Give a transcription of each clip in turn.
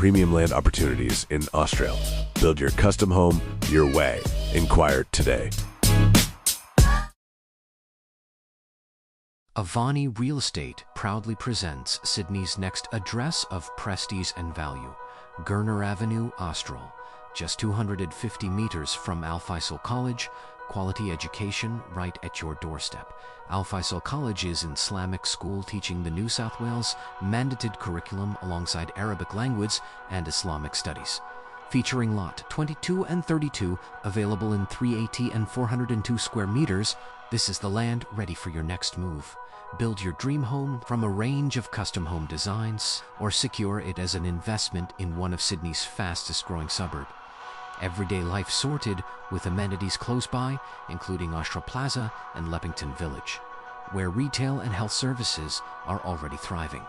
premium land opportunities in Austria. Build your custom home your way. Inquire today. Avaani Real Estate proudly presents Sydney's next address of prestige and value, Gurner Avenue, Austral. Just 250 meters from Al Faisal College, quality education right at your doorstep. Al Faisal College is an Islamic school teaching the New South Wales mandated curriculum alongside Arabic language and Islamic studies. Featuring lot 22 and 32, available in 380 and 402 square meters, this is the land ready for your next move. Build your dream home from a range of custom home designs, or secure it as an investment in one of Sydney's fastest growing suburbs. Everyday life sorted with amenities close by, including Austral Plaza and Leppington Village, where retail and health services are already thriving.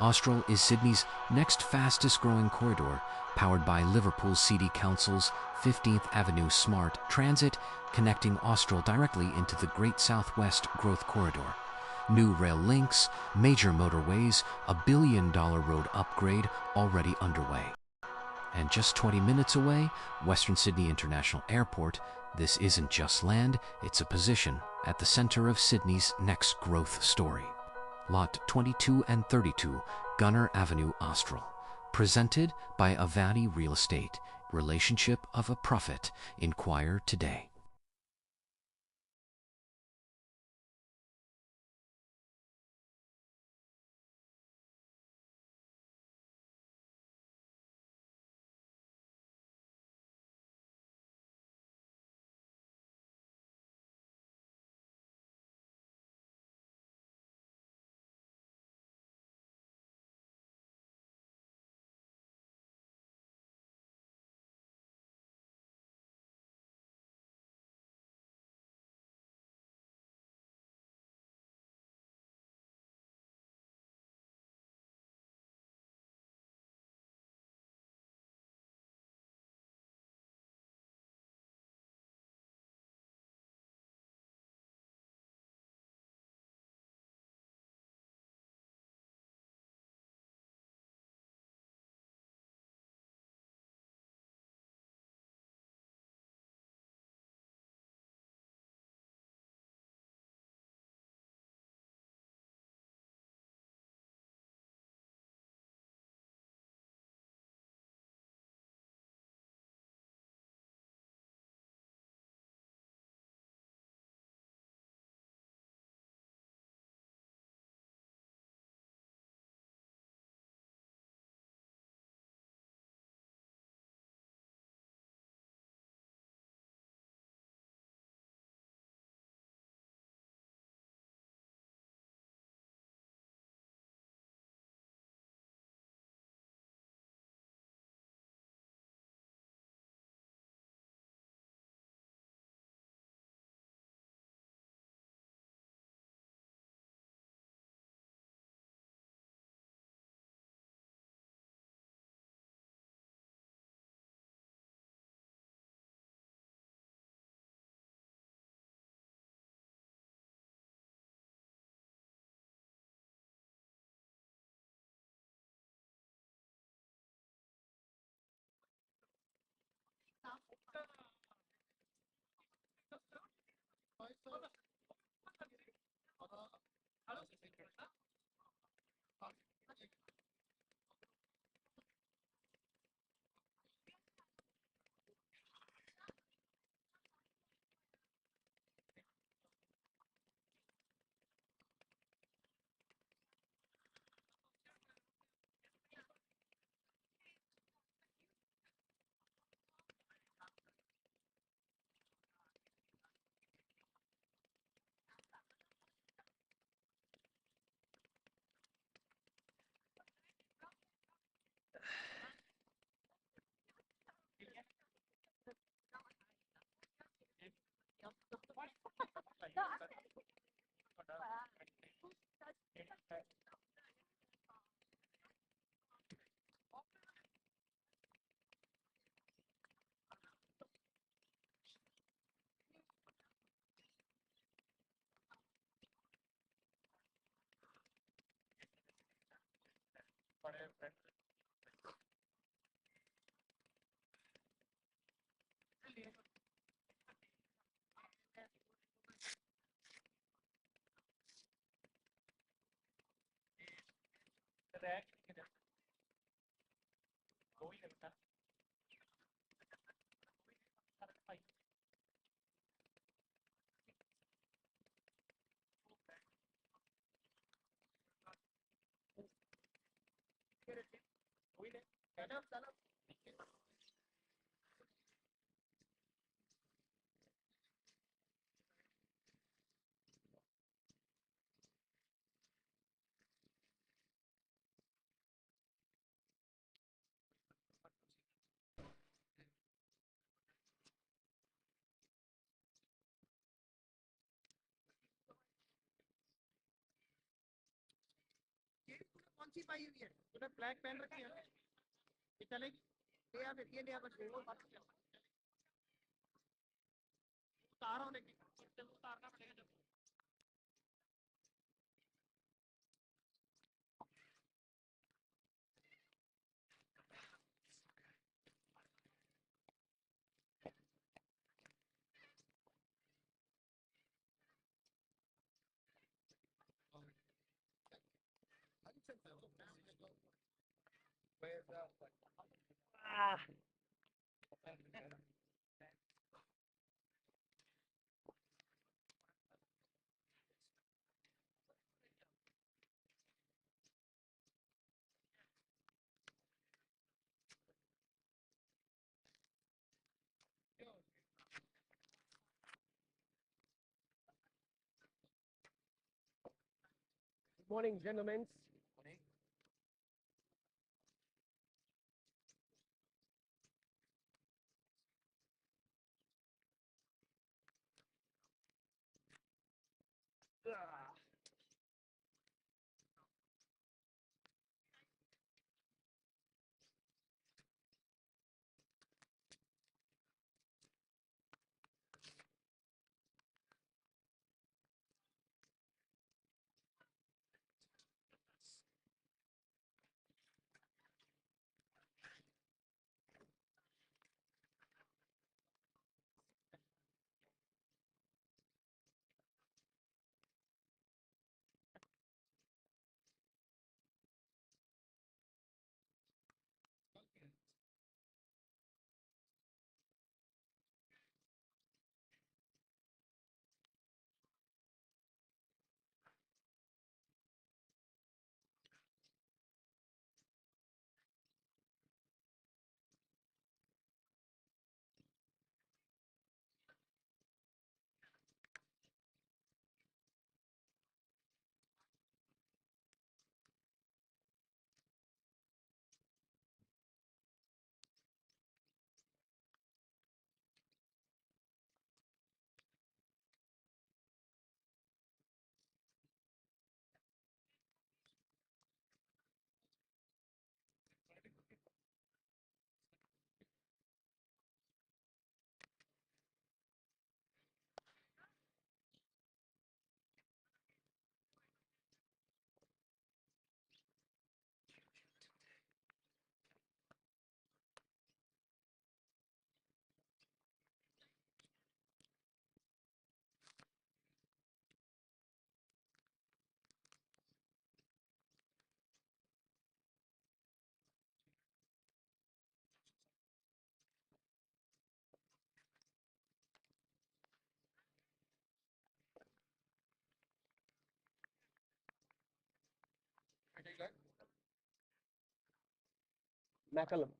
Austral is Sydney's next fastest growing corridor, powered by Liverpool City Council's 15th Avenue Smart Transit, connecting Austral directly into the Great Southwest Growth Corridor. New rail links, major motorways, a $1 billion road upgrade already underway. And just 20 minutes away, Western Sydney International Airport. This isn't just land, it's a position at the center of Sydney's next growth story. Lot 22 and 32, Gurner Avenue, Austral. Presented by Avaani Real Estate. Relationship of a Prophet. Inquire today. कौन सी पाई हुई है? तूने black पहन रखी है, ये चलेगी? ले आ फिर, ये ले आ बस, वो बात कर। उतार रहा हूँ लेकिन उतारना पड़ेगा जब। Good morning, gentlemen. Macallum.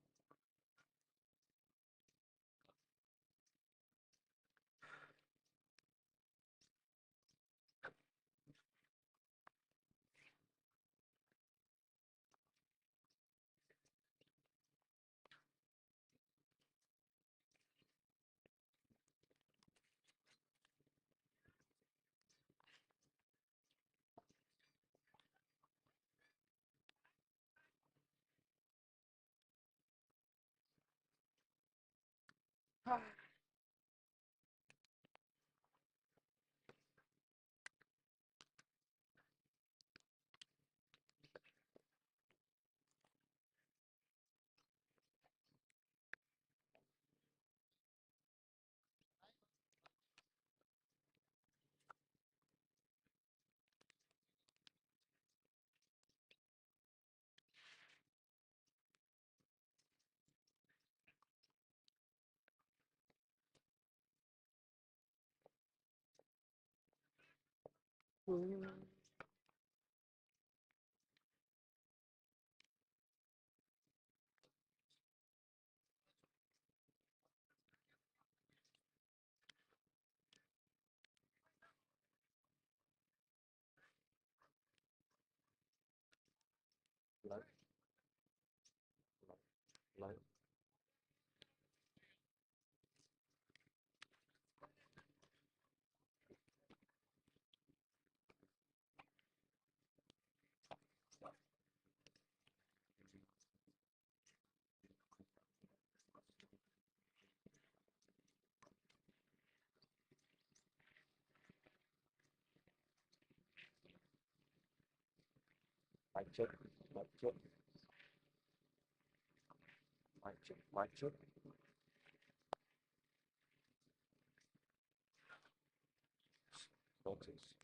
Mic check, mic check, mic check, mic check. Notice.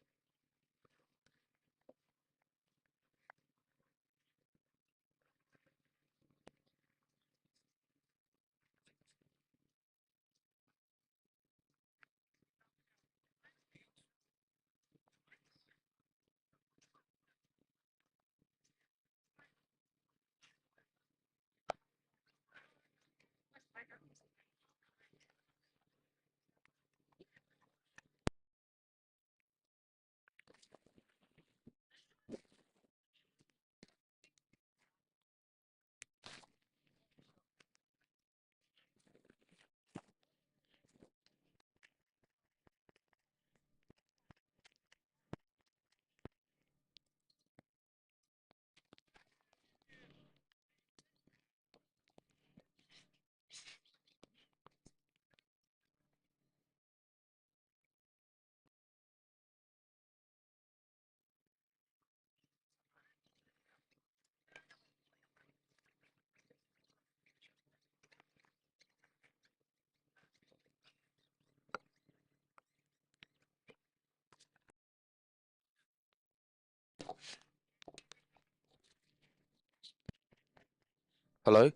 Hello?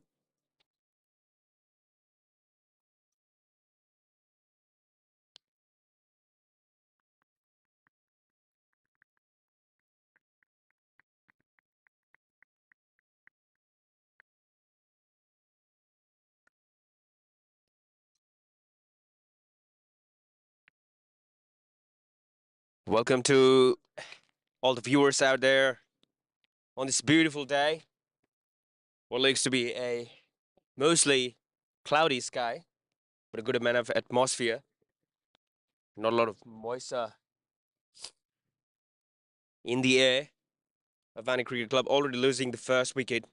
Welcome to all the viewers out there on this beautiful day. What looks to be a mostly cloudy sky, but a good amount of atmosphere. Not a lot of moisture in the air. Avaani Cricket Club already losing the first wicket,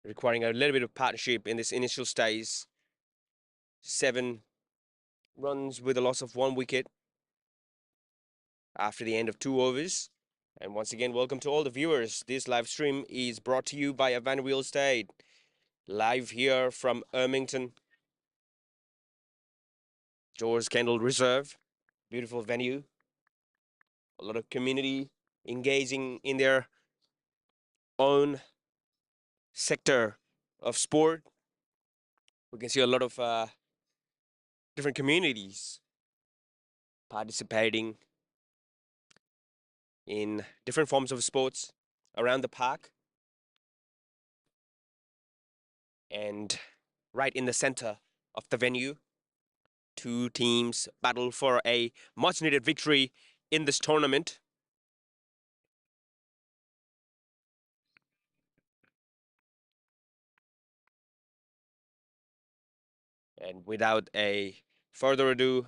requiring a little bit of partnership in this initial stage. 7 runs with a loss of 1 wicket after the end of 2 overs. And once again, welcome to all the viewers. This live stream is brought to you by Avaani Real Estate, live here from Ermington, George Kendall Reserve. Beautiful venue. A lot of community engaging in their own sector of sport. We can see a lot of different communities participating in different forms of sports around the park. And right in the center of the venue, 2 teams battle for a much needed victory in this tournament. And without a further ado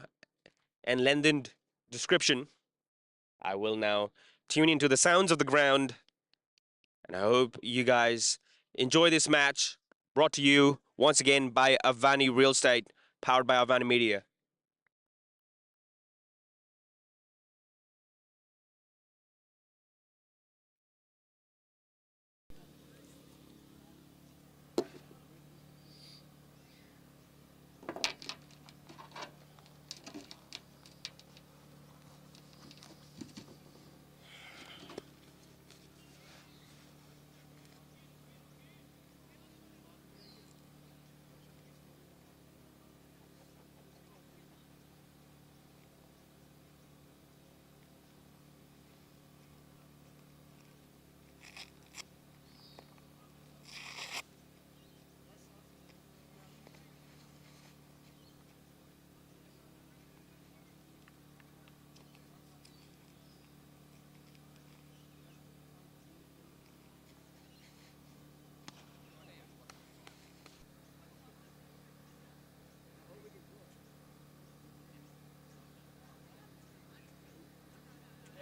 and lengthened description, I will now tune into the sounds of the ground. And I hope you guys enjoy this match, brought to you once again by Avaani Real Estate, powered by Avaani Media.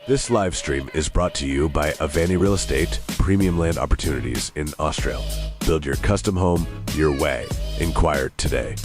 This live stream is brought to you by Avaani Real Estate, premium land opportunities in Austria. Build your custom home your way. Inquire today.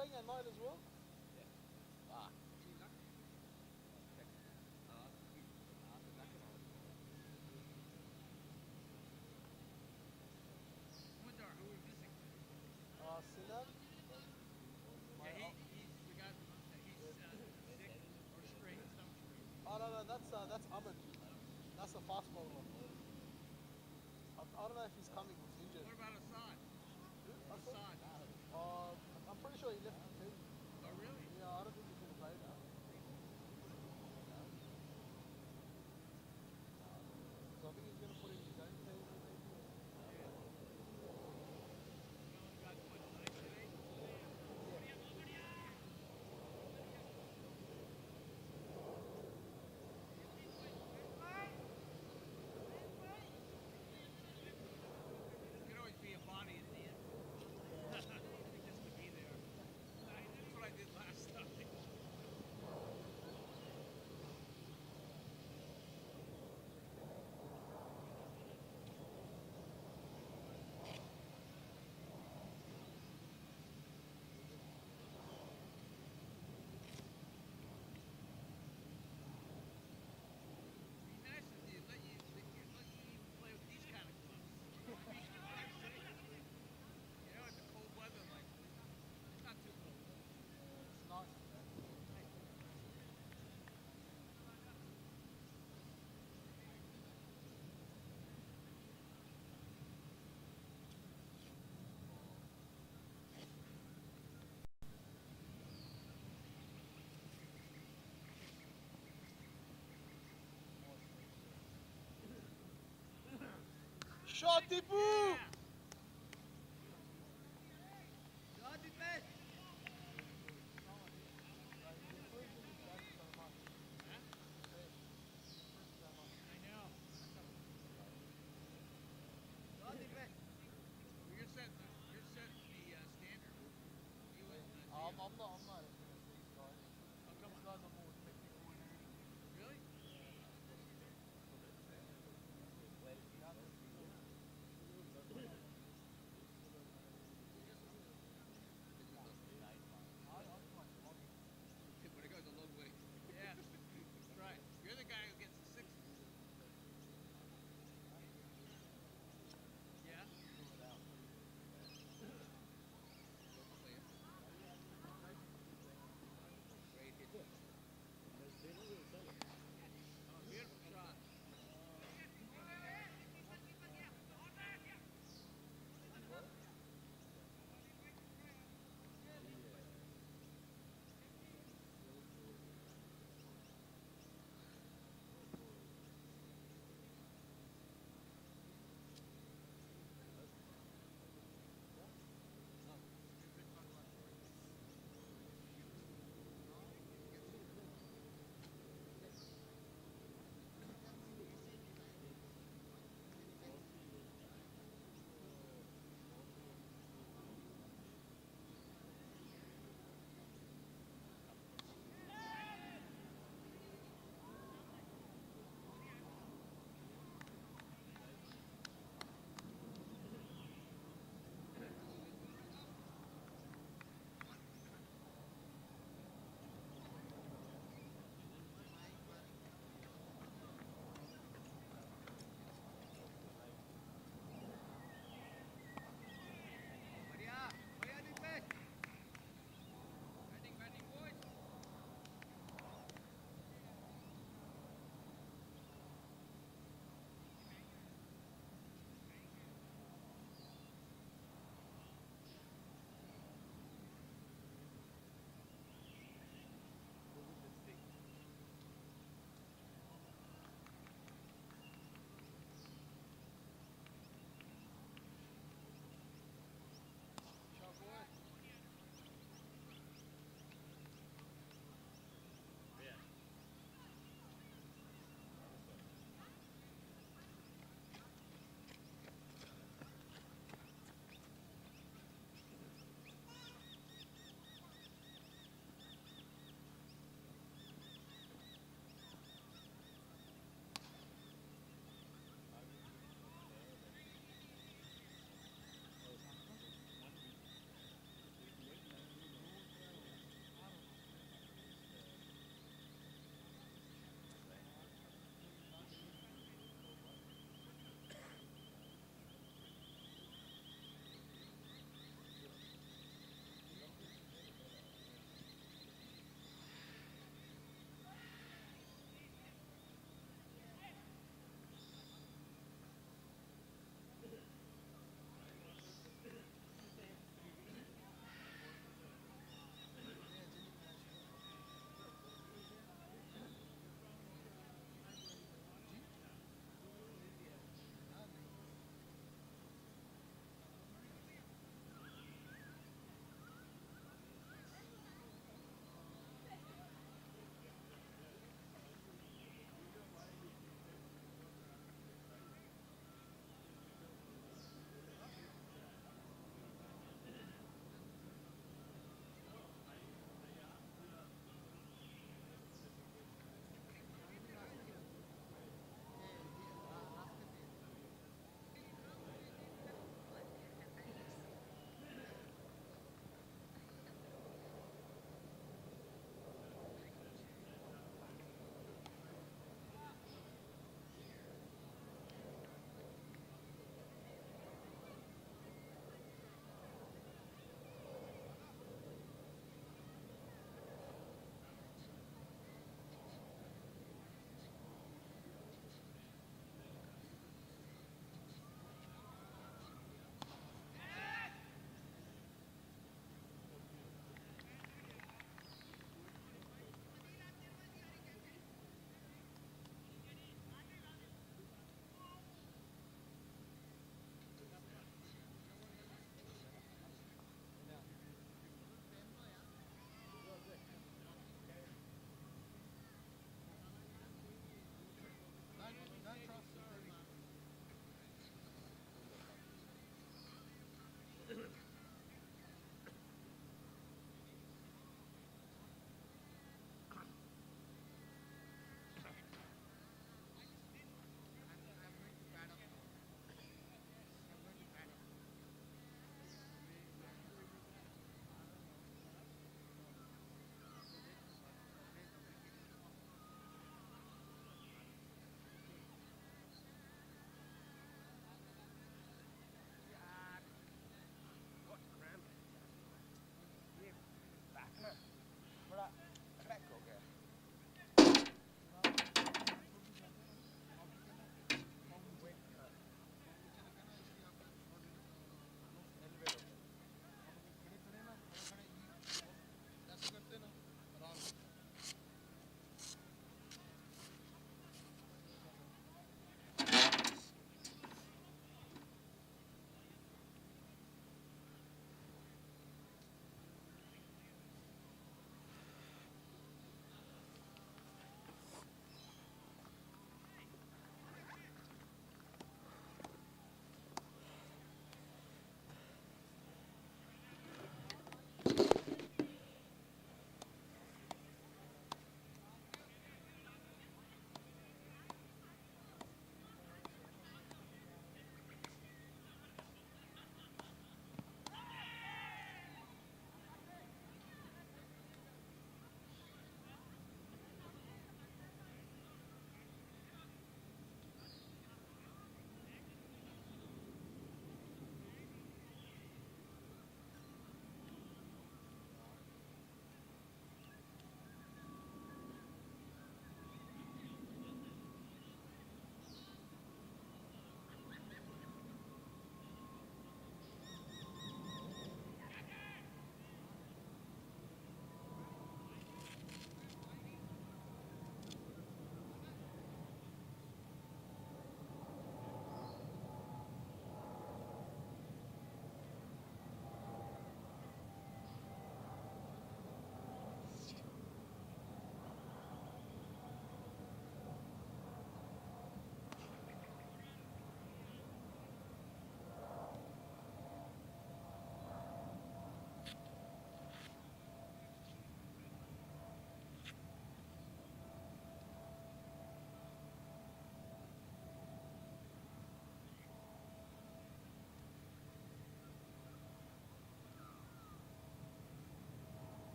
playing at night as well? Sinan? Oh, no, that's Ahmed. That's the fast bowler. I don't know if he's coming. He's injured. What about Assad? Assad? I'm pretty sure he left the team. Oh, really? Yeah, I don't think he's going to play now. So I think he's going to put in his own team. Shot Tipu! I'm not as good as these guys. These guys are more technical and everything. Really?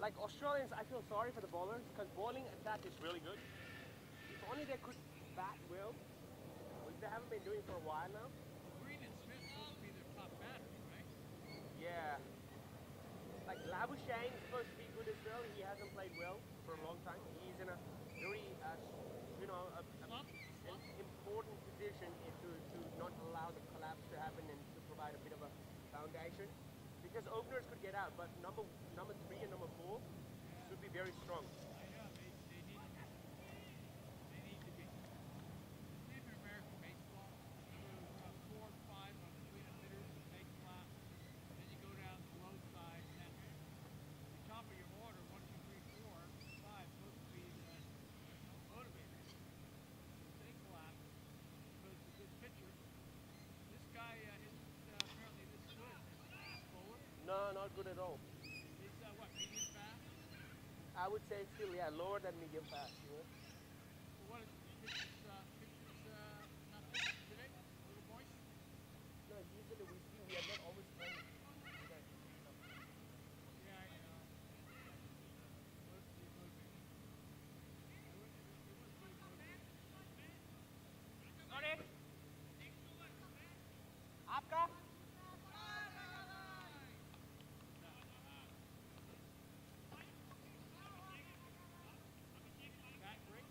like Australians, I feel sorry for the bowlers because bowling attack is really good. If only they could bat well, which they haven't been doing for a while now. Green and Smith supposed to be their top batters, right? Yeah. Like Labuschagne is supposed to be good as well. He hasn't played well for a long time. He's in a very, an important position to not allow the collapse to happen and to provide a bit of a foundation. Because openers could get out, but number 3 and number 4 should be very strong. I know they need to be. Even American baseball, number 4 and 5 on the 300 hitters, make flap. Then you go down the low side, and the top of your order, 1, 2, 3, 4, 5, supposed to be the motivators. They collapse because it's a good pitcher. This guy isn't apparently this good. This bowler. No, not good at all. He's what, medium fast? I would say still, yeah, lower than medium fast. You know? So what is pitchers not pitching today? A little moist? No, usually we are not always playing. Yeah, I know. Supposed to be motivated. It was really motivated. Sorry. आपका Back break.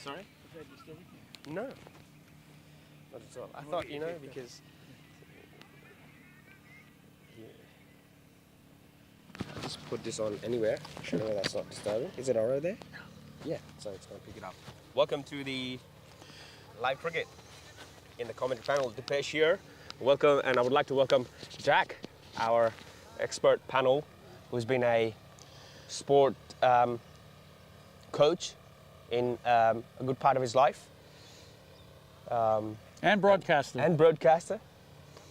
Sorry? Is that disturbing? No. Not at all. I thought, you know, because... Yeah. I'll just put this on anywhere. Sure that's not disturbing. Is it alright there? Yeah, so it's going to pick it up. Welcome to the live cricket in the commentary panel. Dipesh here. Welcome, and I would like to welcome Jack, our expert panel, who's been a sport coach in a good part of his life. And broadcaster. And broadcaster.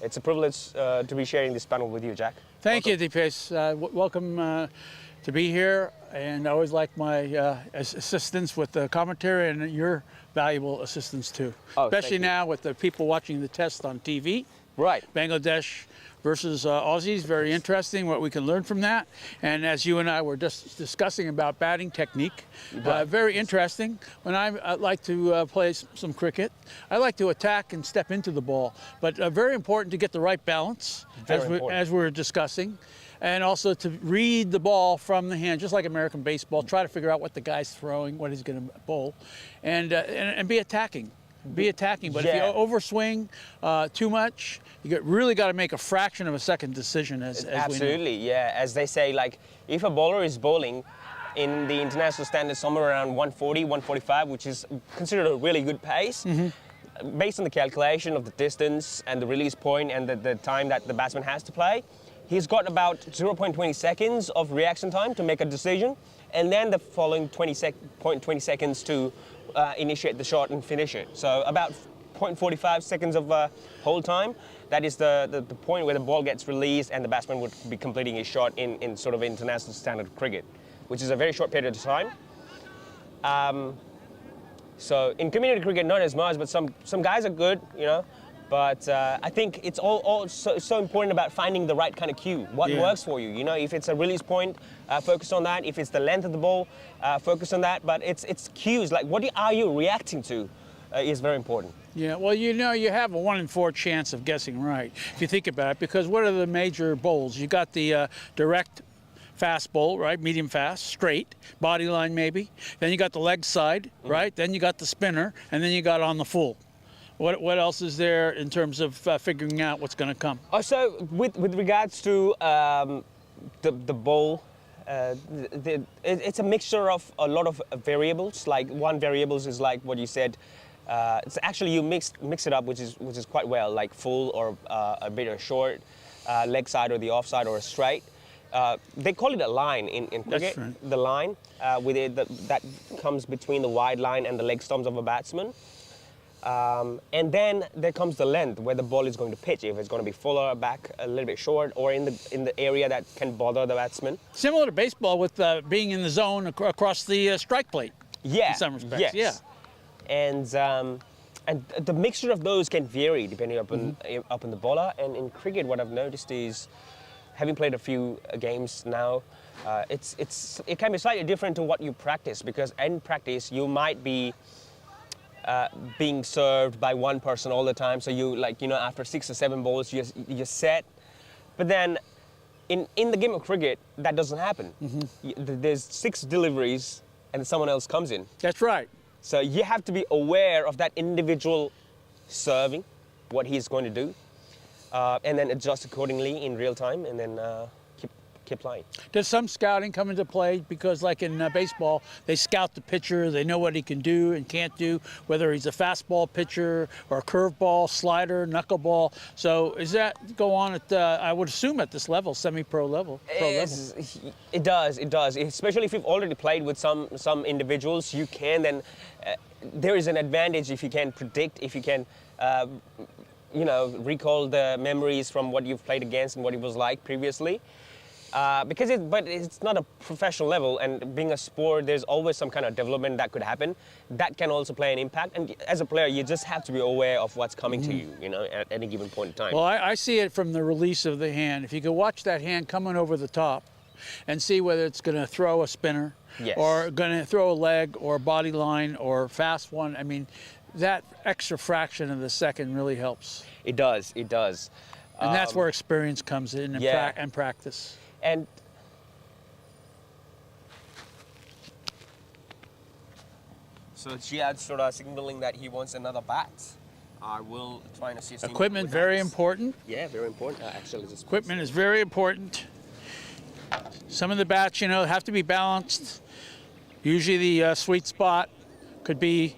It's a privilege to be sharing this panel with you, Jack. Thank you, Dipesh. Welcome to be here, and I always like my assistance with the commentary and your valuable assistance too. Oh, especially thank you. now with the people watching the test on TV. Right. Bangladesh versus Aussies, very interesting what we can learn from that. And as you and I were just discussing about batting technique, very interesting. When I like to play some cricket, I like to attack and step into the ball, but very important to get the right balance, as we're discussing. And also to read the ball from the hand, just like American baseball, try to figure out what the guy's throwing, what he's going to bowl, and be attacking. Be attacking, but if you overswing too much, you really got to make a fraction of a second decision. As Absolutely, yeah. As they say, like if a bowler is bowling in the international standard somewhere around 140, 145, which is considered a really good pace, based on the calculation of the distance and the release point and the time that the batsman has to play, he's got about 0.20 seconds of reaction time to make a decision, and then the following 0.20 seconds to initiate the shot and finish it. So about 0.45 seconds of hold time. That is the point where the ball gets released and the batsman would be completing his shot in sort of international standard cricket, which is a very short period of time. So in community cricket, not as much, but some guys are good, you know. But I think it's all so important about finding the right kind of cue. What works for you? You know, if it's a release point, focus on that. If it's the length of the ball, focus on that. But it's cues, like what are you reacting to is very important. Yeah, well, you know, you have a 1 in 4 chance of guessing right, if you think about it, because what are the major bowls? You got the direct fast bowl, right? Medium fast, straight, body line maybe. Then you got the leg side, right? Then you got the spinner, and then you got on the full. What else is there in terms of figuring out what's going to come? So with regards to the bowl, it's a mixture of a lot of variables. Like one variables is like what you said. It's actually you mix it up, which is quite well, like full or a bit of short, leg side or the offside or a straight. They call it a line in cricket. Right. The line with it that comes between the wide line and the leg stumps of a batsman. And then there comes the length where the ball is going to pitch, if it's going to be fuller, back a little bit short, or in the area that can bother the batsman. Similar to baseball with being in the zone across the strike plate. Yeah. In some respects. Yes. Yeah. And the mixture of those can vary depending upon the bowler. And in cricket, what I've noticed is, having played a few games now, it can be slightly different to what you practice, because in practice you might be being served by one person all the time, so you after 6 or 7 balls you're set. But then in the game of cricket that doesn't happen. There's 6 deliveries and someone else comes in. That's right. So you have to be aware of that individual serving, what he's going to do, and then adjust accordingly in real time, and then keep playing. Does some scouting come into play? Because like in baseball, they scout the pitcher, they know what he can do and can't do, whether he's a fastball pitcher or a curveball, slider, knuckleball. So does that go on at, I would assume at this level, semi-pro level? It does, especially if you've already played with some individuals. You can then, there is an advantage if you can predict, if you can recall the memories from what you've played against and what it was like previously. But it's not a professional level, and being a sport, there's always some kind of development that could happen. That can also play an impact. And as a player, you just have to be aware of what's coming to you, at any given point in time. Well, I see it from the release of the hand. If you could watch that hand coming over the top and see whether it's going to throw a spinner, or going to throw a leg or a body line or fast one, I mean, that extra fraction of the second really helps. It does. And that's where experience comes in and practice. And So Jihad's sort of signaling that he wants another bat. I will try and assist him Equipment, with very that. important. Yeah, very important. Actually, this Equipment is very important. Some of the bats, you know, have to be balanced. Usually the sweet spot could be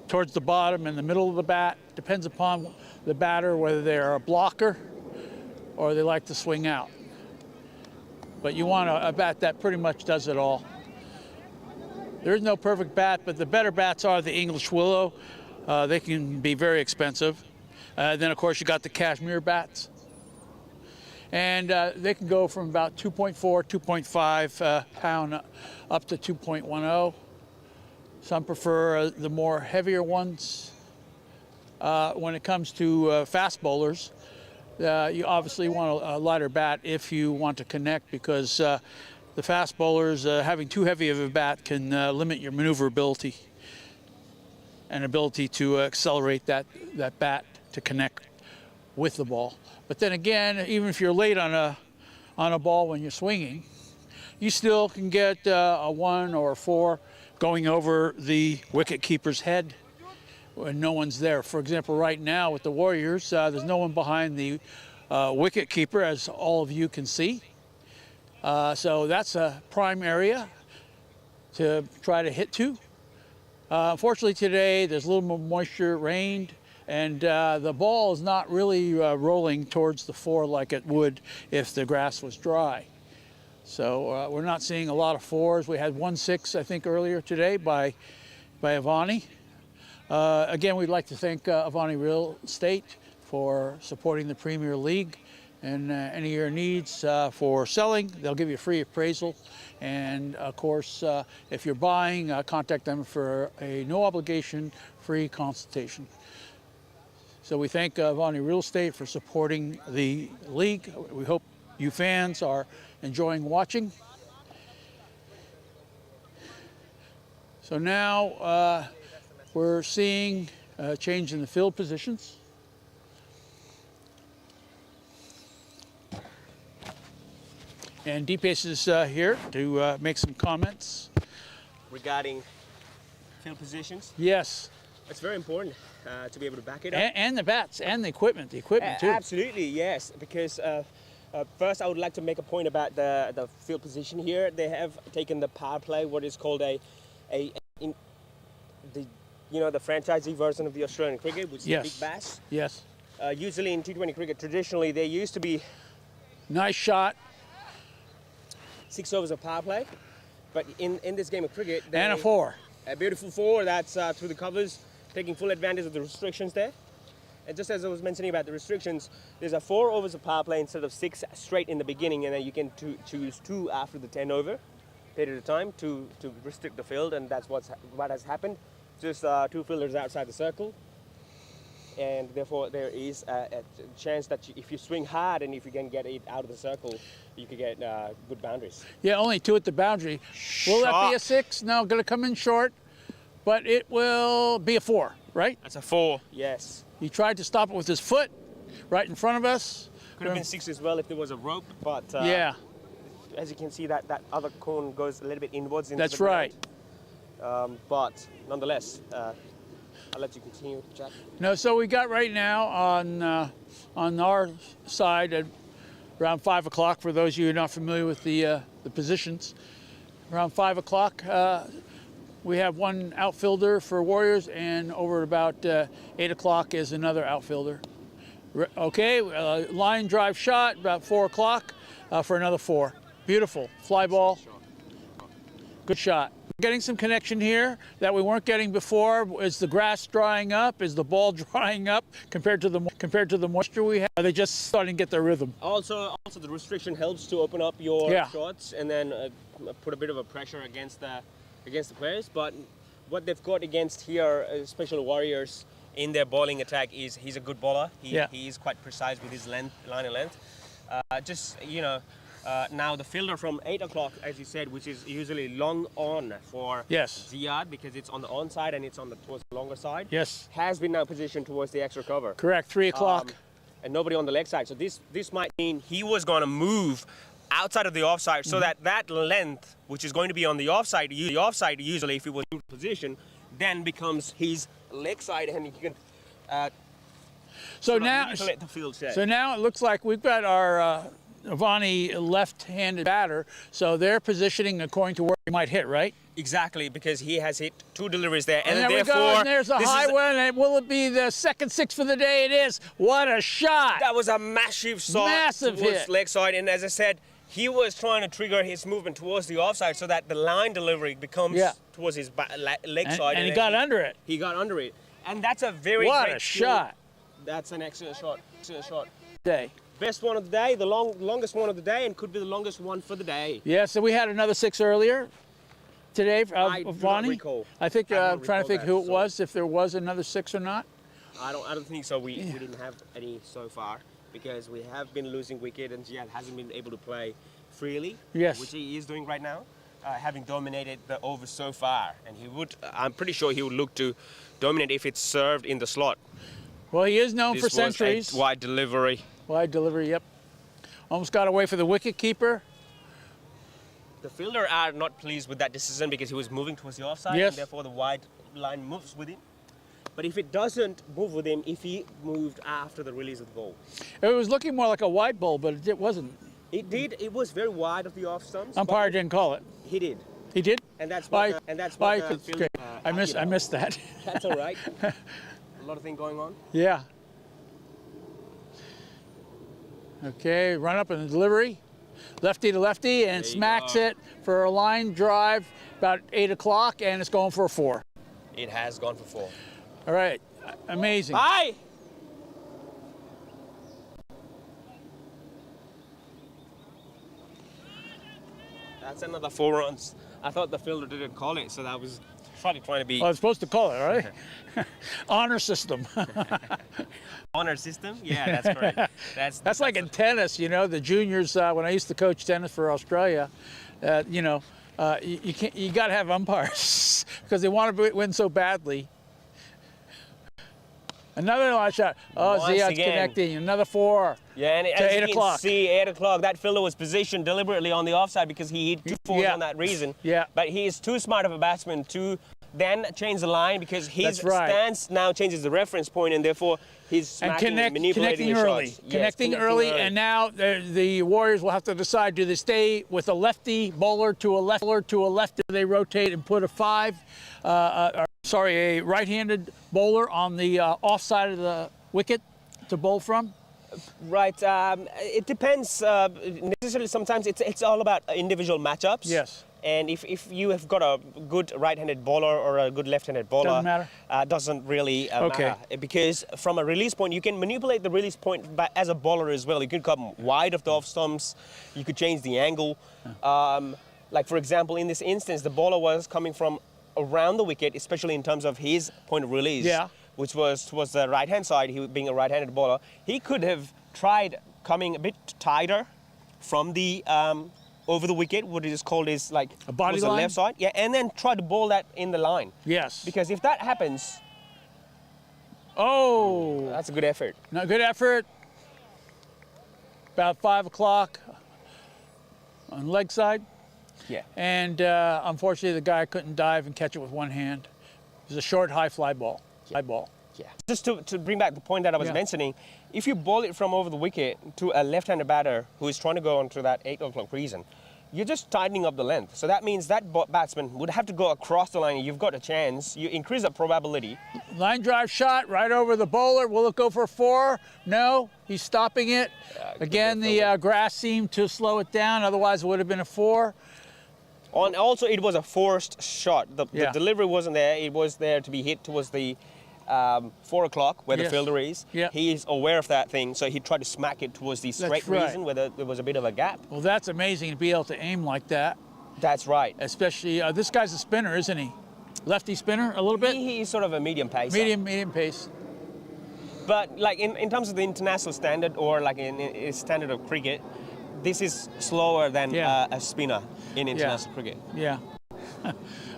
towards the bottom and the middle of the bat. Depends upon the batter, whether they're a blocker or they like to swing out. But you want a bat that pretty much does it all. There is no perfect bat, but the better bats are the English Willow. They can be very expensive. Then, of course, you got the Cashmere bats. And they can go from about 2.4, 2.5 pound up to 2.10. Some prefer the more heavier ones. When it comes to fast bowlers, you obviously want a lighter bat if you want to connect, because the fast bowlers, having too heavy of a bat can limit your maneuverability and ability to accelerate that bat to connect with the ball. But then again, even if you're late on a ball when you're swinging, you still can get a 1 or a 4 going over the wicket keeper's head when no one's there. For example, right now with the Warriors, there's no one behind the wicket keeper, as all of you can see. So that's a prime area to try to hit to. Unfortunately today, there's a little more moisture, it rained, and the ball is not really rolling towards the 4 like it would if the grass was dry. So we're not seeing a lot of 4s. We had 1-6, I think, earlier today by Avaani. Again, we'd like to thank Avaani Real Estate for supporting the Premier League. And any of your needs for selling, they'll give you a free appraisal. And of course, if you're buying, contact them for a no obligation free consultation. So we thank Avaani Real Estate for supporting the league. We hope you fans are enjoying watching. So now we're seeing a change in the field positions. And DPS is here to make some comments. regarding field positions. Yes. It's very important to be able to back it up. And the bats and the equipment too. Absolutely, yes. Because first, I would like to make a point about the field position here. They have taken the power play, what is called the franchisee version of the Australian cricket, which is Yes. the big bash. Yes. Usually in T20 cricket, traditionally there used to be Nice shot. 6 overs of power play, but in this game of cricket, And a 4. A beautiful 4 that's through the covers, taking full advantage of the restrictions there. And just as I was mentioning about the restrictions, there's a 4 overs of power play instead of 6 straight in the beginning, and then you can choose 2 after the 10 over period of time to restrict the field, and that's what has happened. Just 2 fielders outside the circle, and therefore there is a chance that if you swing hard and if you can get it out of the circle, you could get good boundaries. Yeah, only 2 at the boundary. Will that be a 6? No, going to come in short, but it will be a 4, right? That's a 4. Yes. He tried to stop it with his foot right in front of us. Could have been 6 as well if there was a rope, but Yeah, as you can see, that other cone goes a little bit inwards into that's the right. ground. But nonetheless, I'll let you continue, Jack. No, so we got right now on our side at around 5 o'clock. For those of you who are not familiar with the positions, around 5 o'clock, we have 1 outfielder for Warriors, and over at about 8 o'clock is another outfielder. Okay, line drive shot about 4 o'clock for another 4. Beautiful fly ball. Good shot. Getting some connection here that we weren't getting before. Is the grass drying up? Is the ball drying up compared to the moisture we have? Are they just starting to get their rhythm? Also, the restriction helps to open up your Yeah. shots and then put a bit of a pressure against the players. But what they've got against here, especially Warriors, in their bowling attack is he's a good bowler. He is quite precise with his line of length. Now the fielder from 8 o'clock, as you said, which is usually long on for Yes. Ziyad because it's on the on side and it's on towards the longer side. Yes. Has been now positioned towards the extra cover. Correct. 3 o'clock. And nobody on the leg side. So this might mean he was going to move outside of the offside so that length, which is going to be on the offside usually if it was in position, then becomes his leg side, and he can So sort of now, manipulate the field shape. so now it looks like we've got our Avaani left-handed batter, so they're positioning according to where he might hit, right? Exactly, because he has hit 2 deliveries there, and, And there we therefore go, and there's a this high is- one, and will it be the second six for the day? It is. What a shot! That was a massive shot Massive towards hit. leg side, and as I said, he was trying to trigger his movement towards the offside so that the line delivery becomes Yeah. towards his leg And, side. and he then got under it. He got under it, and that's a very What great a skill. shot! That's an excellent shot. Excellent shot. Day. Best one of the day, the longest one of the day, and could be the longest one for the day. Yeah, so we had another six earlier today I do not Vonnie. recall. I think I don't I'm trying to recall think that, who it so- was, if there was another six or not. I don't think so. We didn't have any so far because we have been losing wicket, and Ziad hasn't been able to play freely. Yes. Which he is doing right now, having dominated the over so far, and he would. I'm pretty sure he would look to dominate if it's served in the slot. Well, he is known This for was centuries. a wide delivery. Wide delivery, yep. Almost got away for the wicket keeper. The fielder are not pleased with that decision because he was moving towards the offside, Yes. and therefore the wide line moves with him. But if it doesn't move with him, if he moved after the release of the ball, It was looking more like a wide ball, but it wasn't. it did. It was very wide of the off stumps. but Umpire didn't call it. He did, He did? and that's Why- what. And that's why- what. The okay. fielder, I missed that. That's all right. A lot of things going on. Yeah. Okay, run up in the delivery. Lefty to lefty, and There you smacks go. it for a line drive about 8 o'clock, and it's going for a 4. It has gone for 4. All right, amazing. Bye. That's another 4 runs. I thought the fielder didn't call it, so that was probably trying to be I was supposed to call it, all right? Honor system. honor system. Yeah, that's correct. That's like in tennis, you know, the juniors, when I used to coach tennis for Australia, you got to have umpires because they want to win so badly. Another line shot. Oh, Once Ziad's again. connecting. Another 4. Yeah, and To as 8 you o'clock. can see, 8 o'clock, that fielder was positioned deliberately on the offside because he hit 2 fours Yeah. on that reason. Yeah. But he is too smart of a batsman to then change the line because his That's right. stance now changes the reference point, and therefore he's And smacking and manipulating connecting his early. shots. Yes, Connecting early, and now the Warriors will have to decide: do they stay with a lefty bowler to a lefty? Do they rotate and put a right-handed bowler on the off side of the wicket to bowl from? Right. It depends. Necessarily, sometimes it's all about individual matchups. Yes. And if you have got a good right-handed bowler or a good left-handed bowler, Doesn't matter? Doesn't really Okay. matter. Because from a release point, you can manipulate the release point as a bowler as well. You could come wide of the off stumps. You could change the angle. Like for example, in this instance, the bowler was coming from around the wicket, especially in terms of his point of release. Yeah. Which was towards the right-hand side, he being a right-handed bowler. He could have tried coming a bit tighter from the over the wicket, what it is called is like A body towards the line? left side. Yeah, and then try to bowl that in the line. Yes. Because if that happens, Oh, that's a good effort. no, good effort. About 5 o'clock on leg side. Yeah. And unfortunately, the guy couldn't dive and catch it with one hand. It was a short, high fly ball. High ball. Yeah. Just to bring back the point that I was Yeah. mentioning, if you bowl it from over the wicket to a left-handed batter who is trying to go onto that 8 o'clock reason, you're just tightening up the length. So that means that batsman would have to go across the line. You've got a chance. You increase the probability. Line drive shot right over the bowler. Will it go for a 4? No, he's stopping it. Again, the grass seemed to slow it down. Otherwise, it would have been a 4. Also, it was a forced shot. The Yeah. delivery wasn't there. It was there to be hit towards the 4 o'clock where the Yes. fielder is. Yeah. He is aware of that thing, so he tried to smack it towards the straight right. reason where there was a bit of a gap. Well, that's amazing to be able to aim like that. That's right. Especially, this guy's a spinner, isn't he? Lefty spinner, a little bit? He is sort of a medium pacer. Medium pace. But like in terms of the international standard or like in standard of cricket, this is slower than Yeah. a spinner in international cricket. Yeah.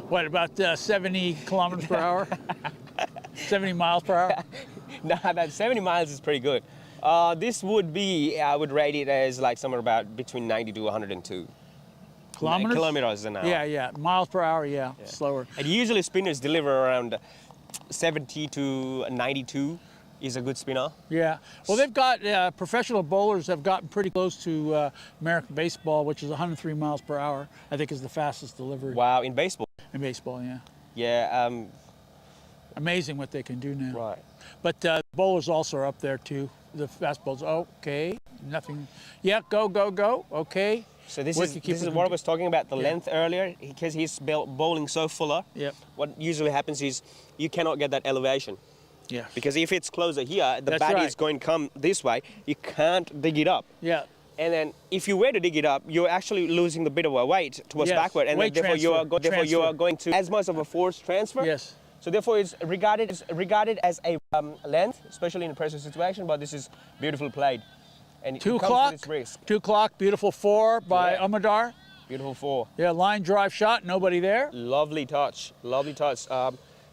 What, about 70 kilometers per hour? 70 miles per hour? No, that 70 miles is pretty good. This would be, I would rate it as like somewhere about between 90 to 102. Kilometers? Kilometers an hour. Yeah, miles per hour, yeah, slower. And usually spinners deliver around 70 to 92 is a good spinner. Yeah, well, they've got professional bowlers have gotten pretty close to American baseball, which is 103 miles per hour. I think is the fastest delivered Wow, in baseball. in baseball. Yeah, Yeah, amazing what they can do now. right. But bowlers also are up there too. The fast bowlers. Okay, nothing. Yeah, go. Okay. So this Wicketkeeper is can what I do- was talking about, the length earlier, because he's bowling so fuller. Yep. What usually happens is you cannot get that elevation. Yeah. Because if it's closer here, the That's bat right. is going to come this way, you can't dig it up. Yeah. And then if you were to dig it up, you're actually losing a bit of a weight towards Yes, backward, and weight then therefore you are transfer. going to as much of a force transfer. Yes. So therefore it's regarded as a length, especially in a pressure situation. But this is beautifully played, and it 2 comes with o'clock. its risk. 2 o'clock. Beautiful 4 by Yeah. Amadar. Beautiful 4. Yeah, line drive shot. Nobody there. Lovely touch. Lovely touch.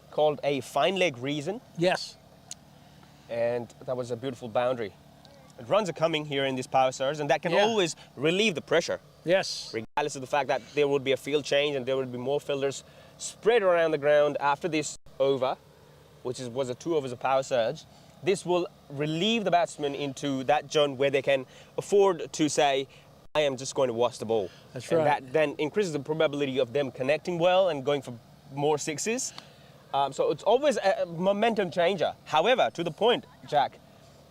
Called a fine leg reason, Yes. and that was a beautiful boundary. Runs are coming here in this power surge, and that can Yeah. always relieve the pressure, Yes. regardless of the fact that there would be a field change and there would be more fielders spread around the ground after this over, which was a 2 overs of power surge. This will relieve the batsman into that zone where they can afford to say, I am just going to watch the ball. That's and right. that then increases the probability of them connecting well and going for more sixes. So it's always a momentum changer. However, to the point, Jack,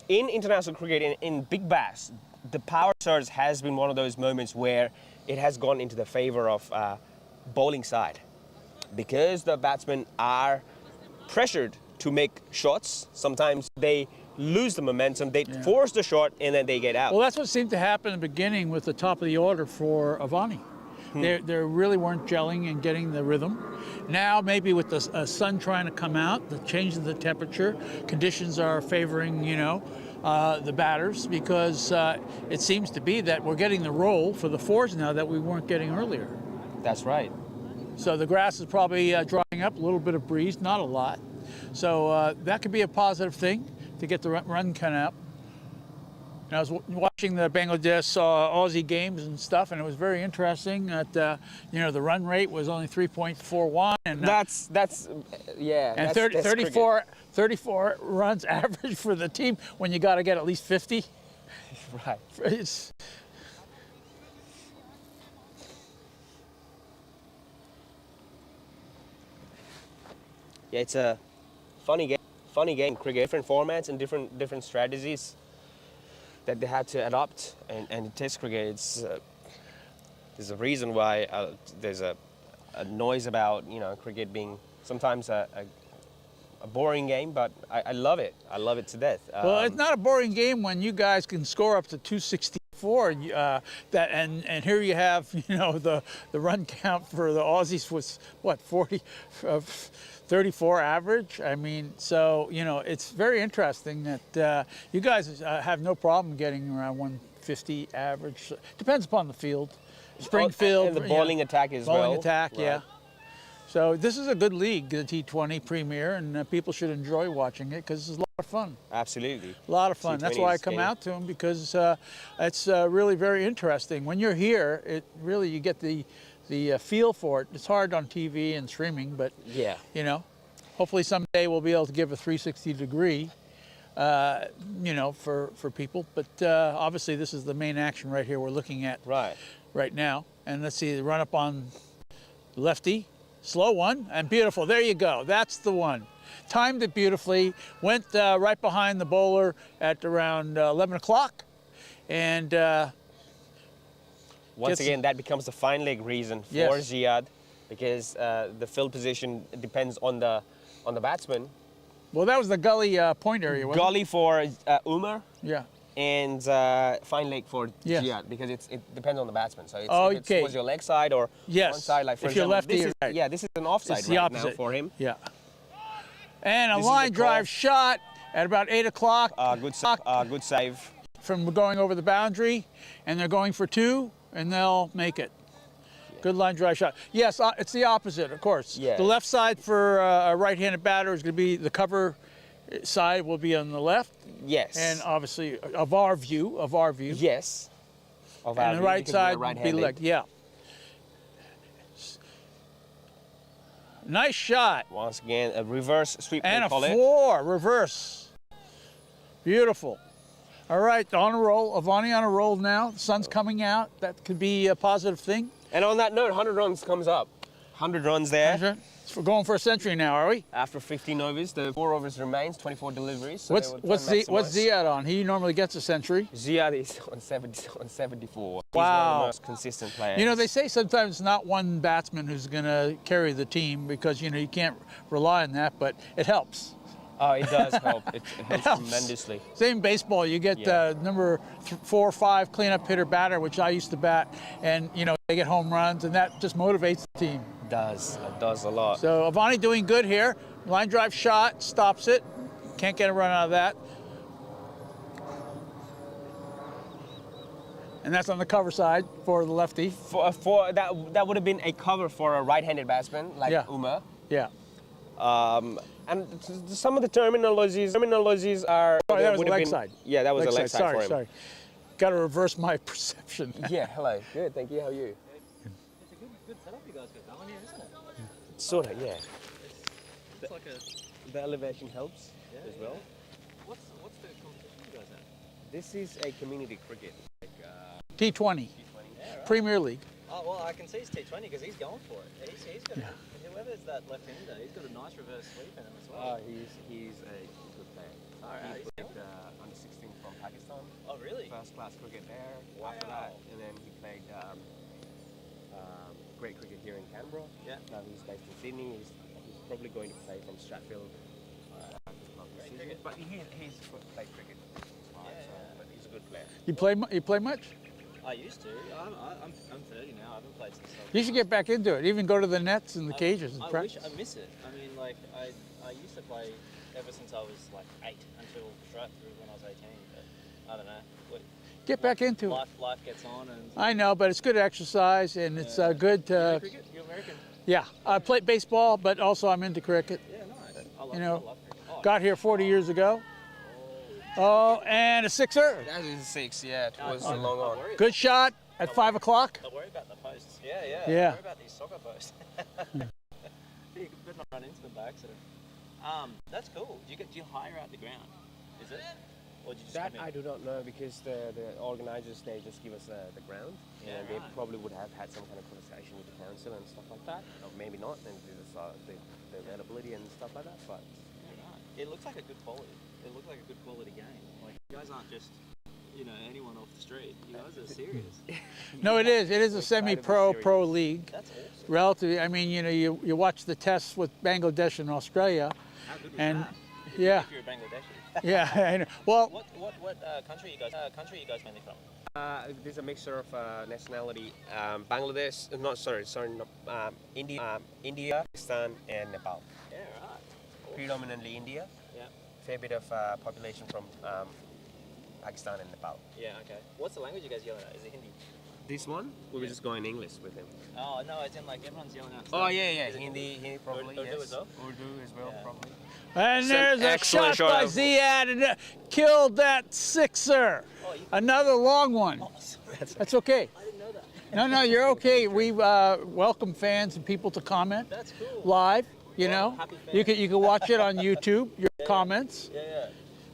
in international cricket, in Big Bash, the power surge has been one of those moments where it has gone into the favor of bowling side. Because the batsmen are pressured to make shots, sometimes they lose the momentum, they force the shot, and then they get out. Well, that's what seemed to happen in the beginning with the top of the order for Avaani. They really weren't gelling and getting the rhythm. Now, maybe with the sun trying to come out, the change in the temperature, conditions are favoring, the batters, because it seems to be that we're getting the roll for the 4s now that we weren't getting earlier. That's right. So the grass is probably drying up, a little bit of breeze, not a lot. So that could be a positive thing to get the run count up. And I was watching the Bangladesh Aussie games and stuff, and it was very interesting that the run rate was only 3.41, and That's yeah. and that's 34 runs average for the team when you got to get at least 50. cricket. Right. It's Yeah, it's a funny game. Funny game, cricket. Different formats and different strategies that they had to adopt. And in Test cricket, there's a reason why there's a noise about cricket being sometimes a boring game, but I love it. I love it to death. well, it's not a boring game when you guys can score up to 264. And here you have the run count for the Aussies was what 34 average. I mean, so it's very interesting that you guys have no problem getting around 150 average. Depends upon the field, Springfield, and the bowling attack as well. bowling attack, Right. yeah. So this is a good league, the T20 Premier, and people should enjoy watching it because it's a lot of fun. Absolutely. A lot of fun. That's T20 why I is come game. out to them, because it's really very interesting. When you're here, you get the feel for it. It's hard on TV and streaming, but Yeah. hopefully someday we'll be able to give a 360 degree, for people. But obviously this is the main action right here we're looking at Right. now. And let's see, the run up on lefty, slow one, and beautiful. There you go. That's the one. Timed it beautifully. Went right behind the bowler at around 11 o'clock. And Once Gets- again, that becomes the fine leg reason for Yes. Ziad, because the field position depends on the batsman. well, that was the gully point area, wasn't Gully for Umar it? Yeah. and fine leg for Yes. Ziad, because it depends on the batsman. So Oh, if it's okay. towards your leg side or Yes. one side, like for If you're example, lefty, this is, right. yeah, this is an offside It's the right now opposite. for him. Yeah. And a This is line the call. drive shot at about 8 o'clock Good save. from going over the boundary, and they're going for 2, and they'll make it. Good line drive shot. Yes, it's the opposite, of course. Yeah. The left side for a right-handed batter is going to be the cover side will be on the left, Yes. and obviously of our view. Yes. Of our And the view, right because we are side would be right-handed. leg. Yeah. Nice shot. Once again, a reverse sweep, And they a call it. 4, reverse. Beautiful. All right, on a roll. Avaani on a roll now. The sun's coming out. That could be a positive thing. And on that note, 100 runs comes up. 100 runs there. We're going for a century now, are we? After 15 overs, the 4 overs remains, 24 deliveries. So What's Ziad on? He normally gets a century. Ziad is on 74. He's Wow. one of the most consistent players. You know, they say sometimes it's not one batsman who's going to carry the team because, you know, you can't rely on that, but it helps. Oh, it does help. It helps tremendously. Same baseball. You get number 4 or 5 cleanup hitter batter, which I used to bat, and, you know, they get home runs, and that just motivates the team. It does a lot. So Avaani doing good here. Line drive shot, stops it. Can't get a run out of that. And that's on the cover side for the lefty. For that would have been a cover for a right-handed batsman like Uma. Yeah. And some of the terminologies are. Sorry, that was the leg side. Yeah, that was a leg side for him. Sorry. Got to reverse my perception. Yeah, hello. Good, thank you. How are you? It's a good setup you guys got going here, isn't it? Sort of, yeah. It's like The elevation helps as well. what's the competition you guys have? This is a community cricket. T20, Premier League. Oh well, I can see his T20 because he's going for it. He's got whoever's that left-hander, he's got a nice reverse sweep in him as well. He's a good player. Alright, He played under 16 from Pakistan. Oh really? First class cricket there. Wow. After that, and then he played great cricket here in Canberra. Yeah. Now he's based in Sydney. He's probably going to play from Stratfield. cricket. But he's played cricket. But he's a good player. You play much? I used to. I'm 30 now. I haven't played since. You should get back into it. Even go to the nets and the cages and I practice. wish I miss it. I mean, like I used to play ever since I was like 8 until straight through when I was 18. But I don't know. Get back into it. Life gets on, and I know, but it's good exercise and it's good to. cricket. You American? Yeah, I play baseball, but also I'm into cricket. Yeah, nice. I love, You know, I love cricket. Oh, Got here 40 years ago. Oh, and a sixer. That is a 6, yeah. It was don't long on. Good shot at 5 o'clock. Don't worry about the posts. Yeah. Yeah. Don't worry about these soccer posts. You better not run into them by accident. That's cool. Do you hire out the ground? Is it? Or do you just That come in? I do not know because the organisers, they just give us the ground, Yeah, and they right. probably would have had some kind of conversation with the council and stuff like that, or maybe not, and the availability and stuff like that. But Yeah, right. It looks like a good quality. It looks like a good quality game. Like you guys aren't just, anyone off the street. You guys are serious. No, it is. It is a semi-pro serious. pro league. That's awesome. Relatively, I mean, you watch the tests with Bangladesh and Australia, How good was and that? yeah, If you're a Bangladeshi. yeah. I know. Well, What country you guys mainly from? there's a mixture of nationality: Bangladesh, India, Pakistan, and Nepal. Yeah, right. Predominantly India. Yeah. Fair bit of population from Pakistan and Nepal. Yeah. Okay. What's the language you guys yelling at? Is it Hindi? This one, we were just going English with him. Oh no, it's in like everyone's yelling out. Oh yeah, Is it Hindi probably. Urdu Yes. as well? Urdu as well, Yeah. probably. and Some there's a excellent shot by shot. Ziad and killed that sixer. Another long one. That's okay. I didn't know that. No, you're okay. We welcome fans and people to comment That's cool. live. happy You fans. can watch it on YouTube. Your comments. Yeah.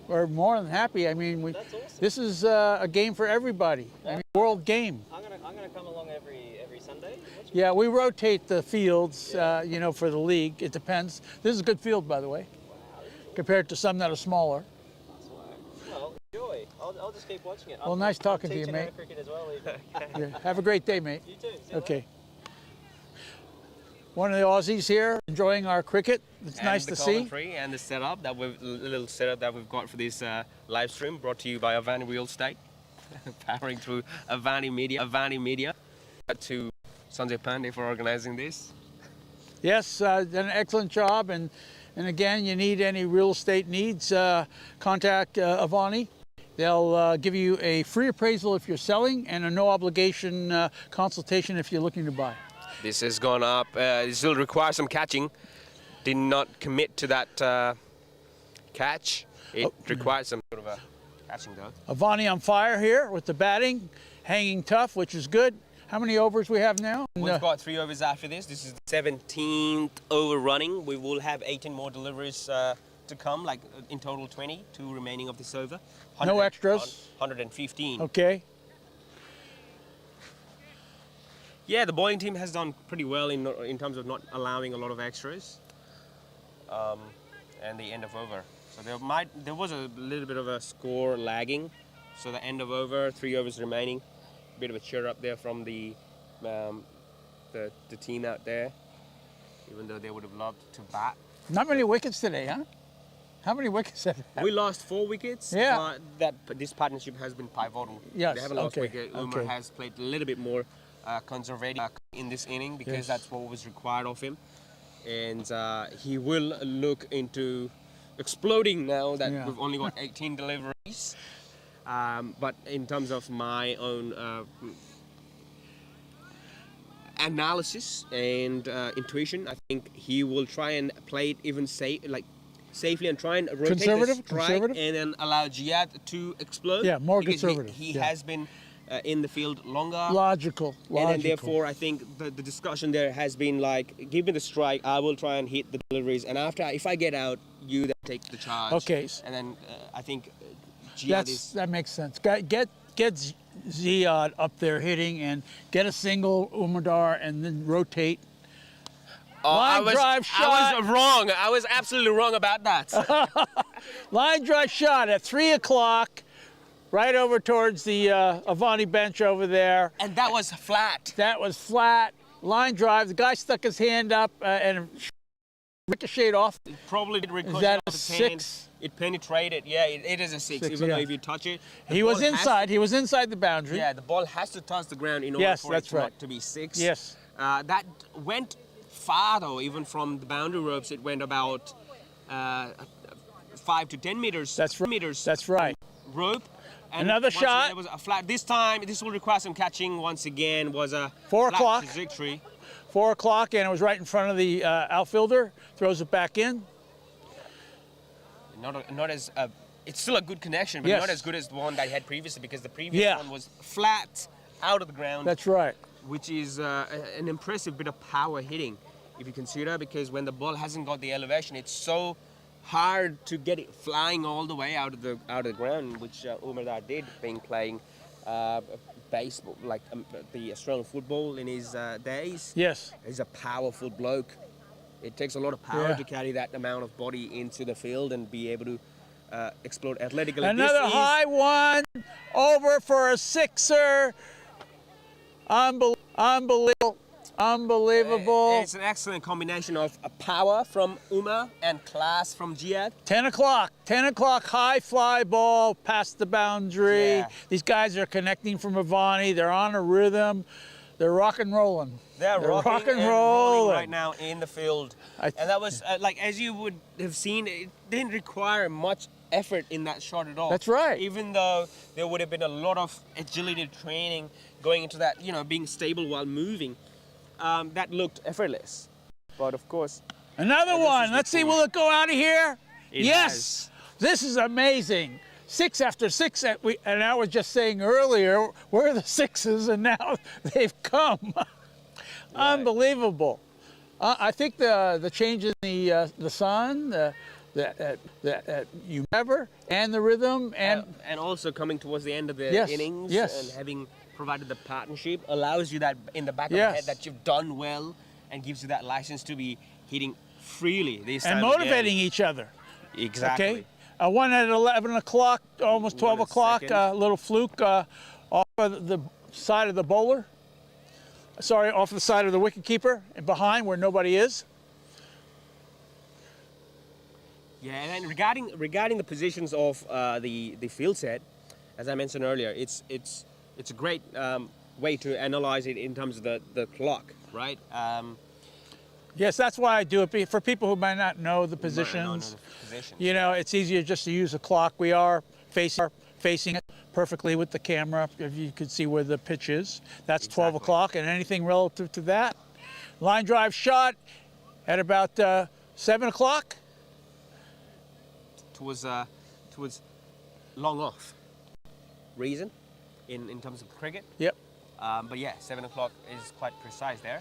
We're more than happy. I mean, That's awesome. this is a game for everybody. I mean, world game. I'm gonna come along every Sunday. Yeah, we rotate the fields, for the league. It depends. This is a good field, by the way, compared to some that are smaller. Well, enjoy. I'll just keep watching it. Well, nice talking to you, teaching mate. her cricket as well. Even. Yeah. Have a great day, mate. You too. See you Okay. One of the Aussies here enjoying our cricket. It's And nice the to see. commentary and the setup little setup that we've got for this live stream, brought to you by Avaani Real Estate, powering through Avaani Media. To Sanjay Pandey for organizing this. Yes, done an excellent job. And again, you need any real estate needs, contact Avaani. They'll give you a free appraisal if you're selling and a no obligation consultation if you're looking to buy. This has gone up. It still requires some catching. Did not commit to that catch. It requires some sort of a catching though. Avaani on fire here with the batting, hanging tough, which is good. How many overs we have now? We've got 3 overs after this. This is the 17th over running. We will have 18 more deliveries to come, like in total 20, 2 remaining of this over. No extras? 115. Okay. Yeah, the bowling team has done pretty well in terms of not allowing a lot of extras. And the end of over. So there was a little bit of a score lagging. So the end of over, 3 overs remaining. Bit of a cheer up there from the team out there, even though they would have loved to bat. Not many wickets today, huh? How many wickets have we lost 4 wickets. Yeah. This partnership has been pivotal. Yes. They haven't lost Okay. wicket. Umar has played a little bit more conservative in this inning because that's what was required of him, and he will look into exploding now that we've only got 18 deliveries. But in terms of my own analysis and intuition, I think he will try and play it even safely and try and rotate the strike and then allow Jihad to explode. Yeah, more because conservative. He has been in the field longer. Logical. And then therefore, I think the discussion there has been like, give me the strike, I will try and hit the deliveries, and after, if I get out, you then take the charge. Okay. And then I think Jihad that makes sense. Get Ziad up there hitting and get a single Umadar and then rotate. Drive shot. I was wrong. I was absolutely wrong about that. Line drive shot at 3 o'clock, right over towards the Avaani bench over there. And that was flat. That was flat. Line drive. The guy stuck his hand up and ricocheted off. It probably did ricochet Is that off a his hand. 6? It penetrated. Yeah, it is a 6. Even though if you touch it, he was inside. He was inside the boundary. Yeah, the ball has to touch the ground in order for it not to be 6. Yes. That went far though, even from the boundary ropes. It went about 5 to 10 meters. That's right. Meters. That's right. Rope. And another once shot. Again, it was a flat. This time, this will require some catching. Once again, was a 4 flat o'clock. trajectory. 4 o'clock, and it was right in front of the outfielder. Throws it back in. Not as it's still a good connection, but not as good as the one that I had previously, because the previous one was flat out of the ground. That's right. Which is an impressive bit of power hitting, if you consider, because when the ball hasn't got the elevation, it's so hard to get it flying all the way out of the ground, which Umar did, being playing baseball, like the Australian football in his days. Yes. He's a powerful bloke. It takes a lot of power to carry that amount of body into the field and be able to explode athletically. Another high one, over for a 6er. Unbelievable. It's an excellent combination of power from Umar and class from Jihad. 10 o'clock, high fly ball past the boundary. Yeah. These guys are connecting from Avaani. They're on a rhythm. They're rock and rolling. They're rock and rolling right now in the field. And that was, like, as you would have seen, it didn't require much effort in that shot at all. That's right. Even though there would have been a lot of agility training going into that, being stable while moving, that looked effortless. But of course. Another one. Let's see, will it go out of here? Yes. This is amazing. 6 after 6, and I was just saying earlier, where are the 6s, and now they've come. Right. Unbelievable. I think the change in the sun, the ever, and the rhythm, and also coming towards the end of the innings, and having provided the partnership allows you that in the back of the head that you've done well, and gives you that license to be hitting freely this time and motivating each other. Exactly. Okay. One at 11 o'clock, almost 12 o'clock, a little fluke off of the side of the bowler. Sorry, off the side of the wicketkeeper and behind where nobody is. Yeah, and regarding the positions of the field set, as I mentioned earlier, it's a great way to analyze it in terms of the clock, right? Yes, that's why I do it. For people who might not know the positions, it's easier just to use a clock. We are facing it perfectly with the camera. If you could see where the pitch is, that's 12 o'clock, and anything relative to that. Line drive shot at about 7 o'clock. Towards long off. Reason, in terms of cricket. Yep. But yeah, 7 o'clock is quite precise there.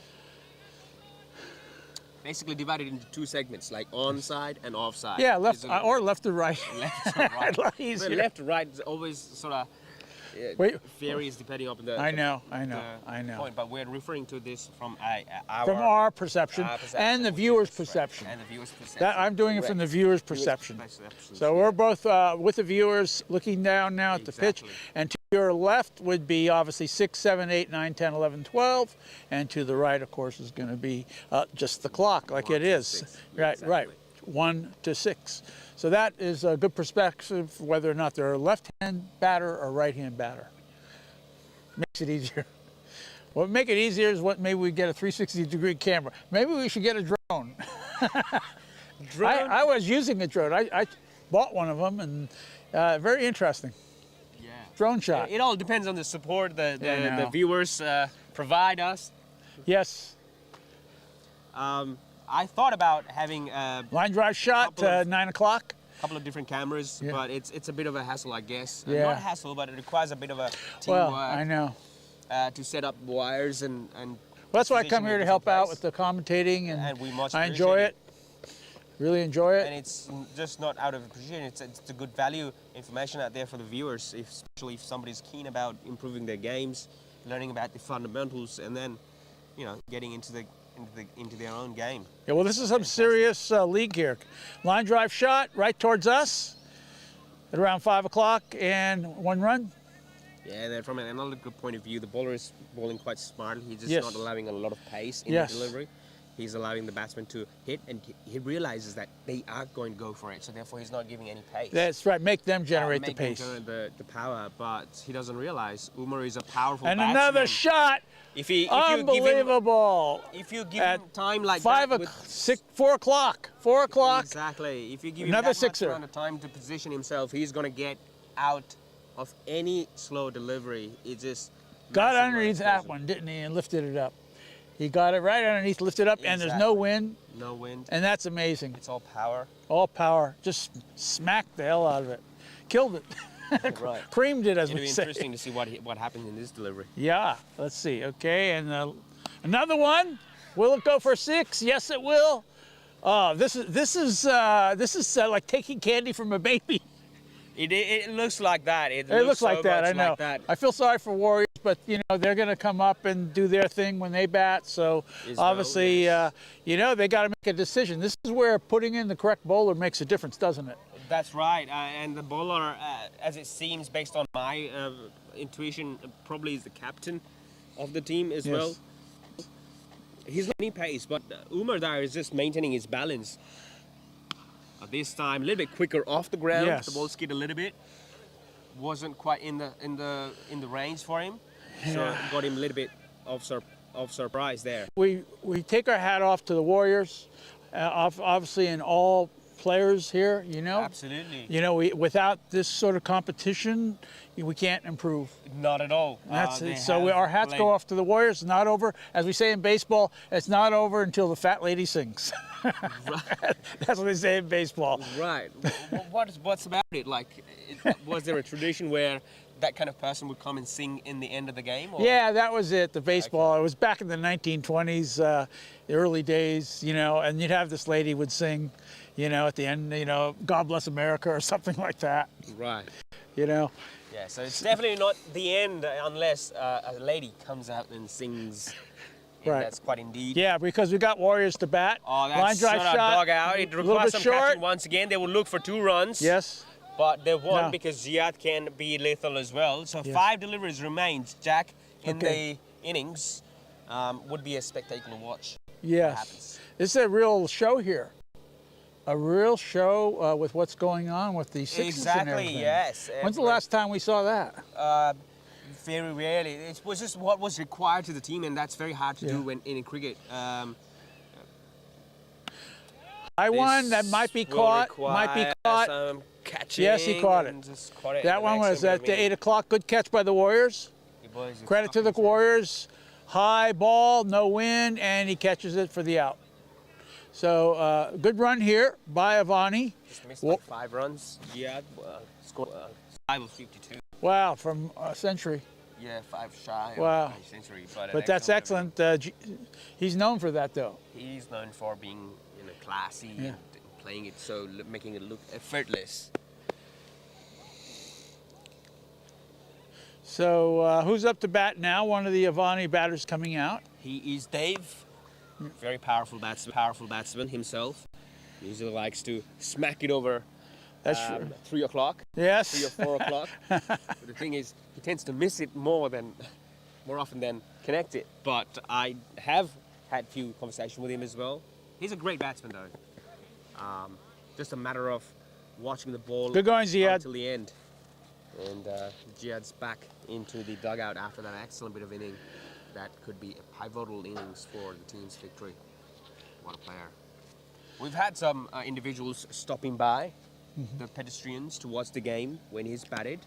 Basically divided into two segments, like on-side and off-side. Yeah, left Isn't it? or left to right. Left to right. A lot The easier. left to right is always sort of Wait. varies depending on the I know. point. But we're referring to this from From our perception, and the which viewer's is right. perception. And the viewer's perception. That I'm doing it from the viewer's perception. perception. So we're both with the viewers looking down now at the pitch, Exactly. and to your left would be obviously 6, 7, 8, 9, 10, 11, 12, and to the right, of course, is going to be just the clock, like 1 it to is. 6. Right, Exactly. right. 1 to 6. So that is a good perspective, whether or not they're a left-hand batter or right-hand batter. Makes it easier. What would make it easier is what maybe we get a 360-degree camera. Maybe we should get a drone. I was using a drone. I bought one of them, and very interesting. Yeah. Drone shot. It all depends on the support the know. viewers provide us. Yes. I thought about having a Line drive shot, Couple of- 9 o'clock. couple of different cameras, Yeah. but it's a bit of a hassle, I guess. Yeah. Not a hassle, but it requires a bit of a Well, teamwork I know. to set up wires and. Well, that's why I come position here in to help different out place. with the commentating, And we much I enjoy appreciate it. Really enjoy And it. it's just not out of appreciation. It's a good value information out there for the viewers, especially if somebody's keen about improving their games, learning about the fundamentals, and then, getting into their own game. Yeah, well, this is some serious league here. Line drive shot right towards us at around 5 o'clock, and 1 run. Yeah, and then from an analytical point of view, the bowler is bowling quite smartly. He's just Yes. not allowing a lot of pace in Yes. the delivery. He's allowing the batsman to hit, and he realizes that they are going to go for it, so therefore he's not giving any pace. That's right. Make them generate the Make them pace. generate the power, but he doesn't realize Umar is a powerful And batsman. another shot. If you give him, Unbelievable. if you give At him time like 5 that, o'clock, 4 o'clock. 4 o'clock. exactly. If you give Another him that sixer. much amount of time to position himself, he's going to get out of any slow delivery. It just Got massive underneath that explosive. one, didn't he? And lifted it up. He got it right underneath, lifted up, and there's no Exactly. wind, No wind. and that's amazing. It's all power. All power. Just smacked the hell out of it. Killed it. Right. Creamed it, as It'll we be say. interesting to see what happens in this delivery. Yeah, let's see. Okay, and another one. Will it go for 6? Yes, it will. This is like taking candy from a baby. It looks like that. It It looks like so that. much I know. Like that. I feel sorry for Warriors, but they're going to come up and do their thing when they bat. So As well, obviously, yes. they got to make a decision. This is where putting in the correct bowler makes a difference, doesn't it? That's right. And the bowler, as it seems, based on my intuition, probably is the captain of the team as Yes. well. He's not any pace, but Umar there is just maintaining his balance. This time, a little bit quicker off the ground. Yes. The ball skid a little bit. Wasn't quite in the range for him, so got him a little bit of surprise there. We take our hat off to the Warriors, obviously, and all players here. Absolutely. Without this sort of competition, we can't improve. Not at all. That's They it. So have our hats played- go off to the Warriors. It's not over, as we say in baseball. It's not over until the fat lady sings. That's what they say in baseball. Right. What's about it? Like, was there a tradition where that kind of person would come and sing in the end of the game? Or? Yeah, that was it. The baseball. It was back in the 1920s, the early days. And you'd have this lady would sing, at the end, "God Bless America" or something like that. Right. Yeah, so it's definitely not the end unless a lady comes out and sings. And Right. That's quite indeed. Yeah, because we got Warriors to bat. Oh, that's Line drive sort of shot. dog out. It a little requires bit some short. catching once again. They will look for 2 runs. Yes. But they won No. because Ziad can be lethal as well. So Yes. 5 deliveries remains, Jack, in Okay. the innings. Would be a spectacular watch. Yes. happens. This is a real show here. A real show with what's going on with the sixes and Exactly, everything. yes. When's the last time we saw that? Very rarely. It was just what was required to the team, and that's very hard to Yeah. do in cricket. I won. That might be caught. Might be caught. Some catching. Yes, he caught it. and just caught it That in the one next was over. at 8 o'clock. Good catch by the Warriors. Credit to the Warriors. High ball, no wind, and he catches it for the out. So good run here by Avaani. Just missed like 5 runs. Yeah, scored 5 of 52. Wow, from a century. Yeah, 5 shy Wow. of a century. But, But that's excellent. He's known for that, though. He's known for being, classy Yeah. and playing it so, making it look effortless. So who's up to bat now? One of the Avaani batters coming out. He is Dave, very powerful batsman himself. He usually likes to smack it over That's true. 3 o'clock, Yes. 3 or 4 o'clock. But the thing is, he tends to miss it more often than connect it. But I have had few conversations with him as well. He's a great batsman though. Just a matter of watching the ball Good going, Ziad. until the end. And Ziad's back into the dugout after that excellent bit of inning. That could be a pivotal innings for the team's victory. What a player. We've had some individuals stopping by, the pedestrians, to watch the game when he's batted.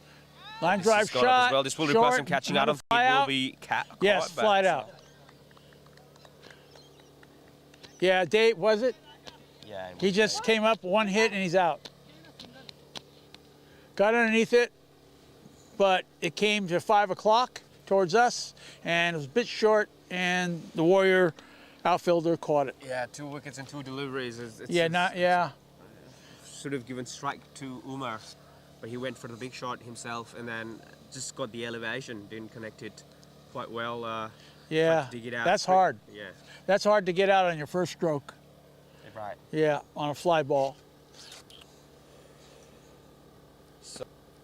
Line This drive has gone up shot. as well. This will require some short, catching out another of. It fly will out. be caught. Yes, but- flied out. Yeah, Dave, was it? Yeah. He just came up, one hit, and he's out. Got underneath it, but it came to 5 o'clock towards us, and it was a bit short, and the Warrior outfielder caught it. Yeah, 2 wickets and 2 deliveries. Yeah. Should have given strike to Umar, but he went for the big shot himself and then just got the elevation, didn't connect it quite well. Yeah, tried to dig it out that's quick. hard. Yeah, That's hard to get out on your first stroke. right. Yeah, on a fly ball.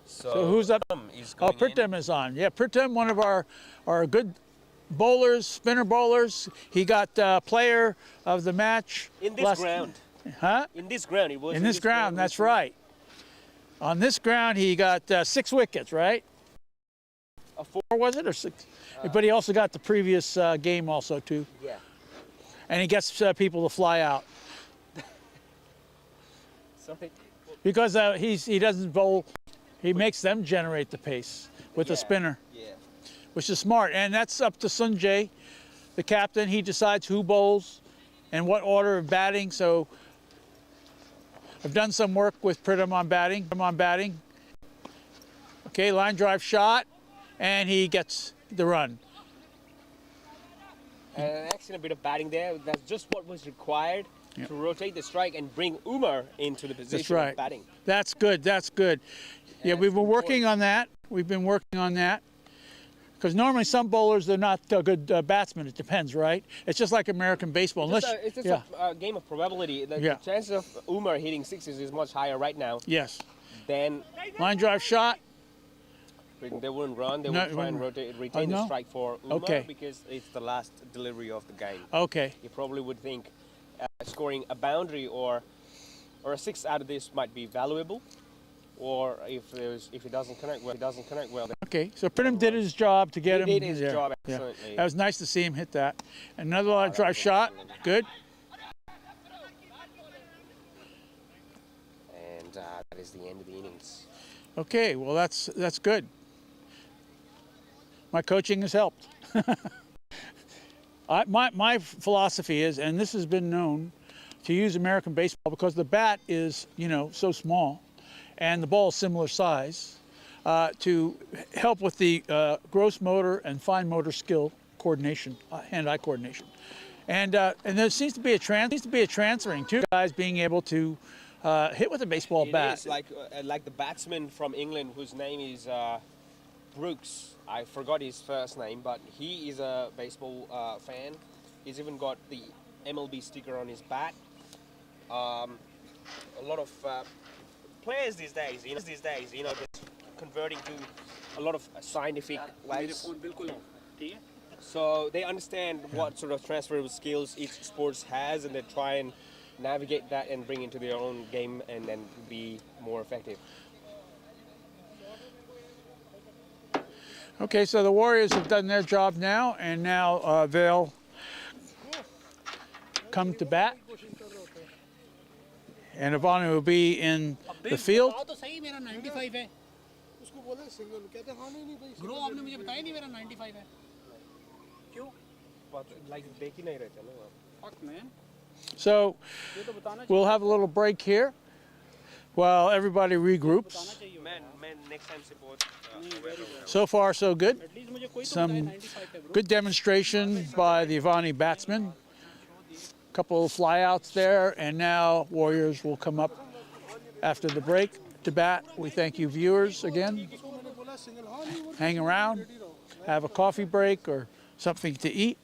So who's up? Is Oh, going in. Pritam is on. Yeah, Pritam, one of our good bowlers, spinner bowlers. He got player of the match. In this ground. Huh? In this ground, it was. In this ground, that's right. On this ground, he got 6 wickets, right? A 4. Or was it, or 6? But he also got the previous game also, too. Yeah. And he gets people to fly out. Something. Because he doesn't bowl, he makes them generate the pace with the spinner, Yeah. which is smart. And that's up to Sunjay, the captain. He decides who bowls and what order of batting. So I've done some work with Pritam on batting. Okay, line drive shot, and he gets the run. An excellent bit of batting there. That's just what was required to rotate the strike and bring Umar into the position That's right. of batting. That's good. That's good. Yeah, we've been working on that. Because normally some bowlers, they're not good batsmen. It depends, right? It's just like American baseball. It's just a game of probability. The chances of Umar hitting 6s is much higher right now Yes. than Line drive shot. they wouldn't run. They No, would try and retain the no? strike for Umar Okay. because it's the last delivery of the game. Okay. You probably would think scoring a boundary or a 6 out of this might be valuable, or if it doesn't connect well, then Okay. So Pritam did his job to get him. he did his yeah, job yeah. excellently. That was nice to see him hit that. Another line drive shot. Good. And that is the end of the innings. Okay. Well, that's good. My coaching has helped. My philosophy is, and this has been known, to use American baseball because the bat is, so small, and the ball is similar size, to help with the gross motor and fine motor skill coordination, hand-eye coordination, and there seems to be a transferring too. Guys being able to hit with a baseball bat. It is like the batsman from England whose name is Brooks. I forgot his first name, but he is a baseball fan. He's even got the MLB sticker on his bat. A lot of players these days, just converting to a lot of scientific ways. So they understand what sort of transferable skills each sports has, and they try and navigate that and bring into their own game and then be more effective. Okay, so the Warriors have done their job now, and now they'll come to bat. And Avaani will be in the field. तो सही मेरा 95 है उसको बोले single कहते हाँ नहीं भाई ग्रो आपने मुझे बताया नहीं मेरा 95 है क्यों देख ही नहीं रहे थे ना फक मैन So ये तो बताना we'll have a little break here. while everybody regroups. Man, next time support. So far, so good. Some good demonstration by the Avaani batsmen. Couple of flyouts there, and now Warriors will come up after the break to bat. We thank you viewers again. Hang around, have a coffee break or something to eat,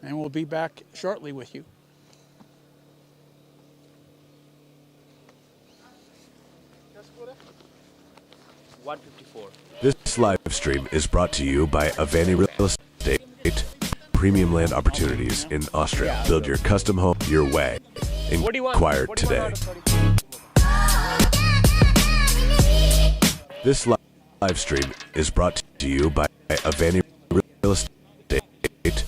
and we'll be back shortly with you. This live stream is brought to you by Avaani Real Estate. Premium land opportunities in Austria. Build your custom home your way. Inquire today. This live stream is brought to you by Avaani Real Estate.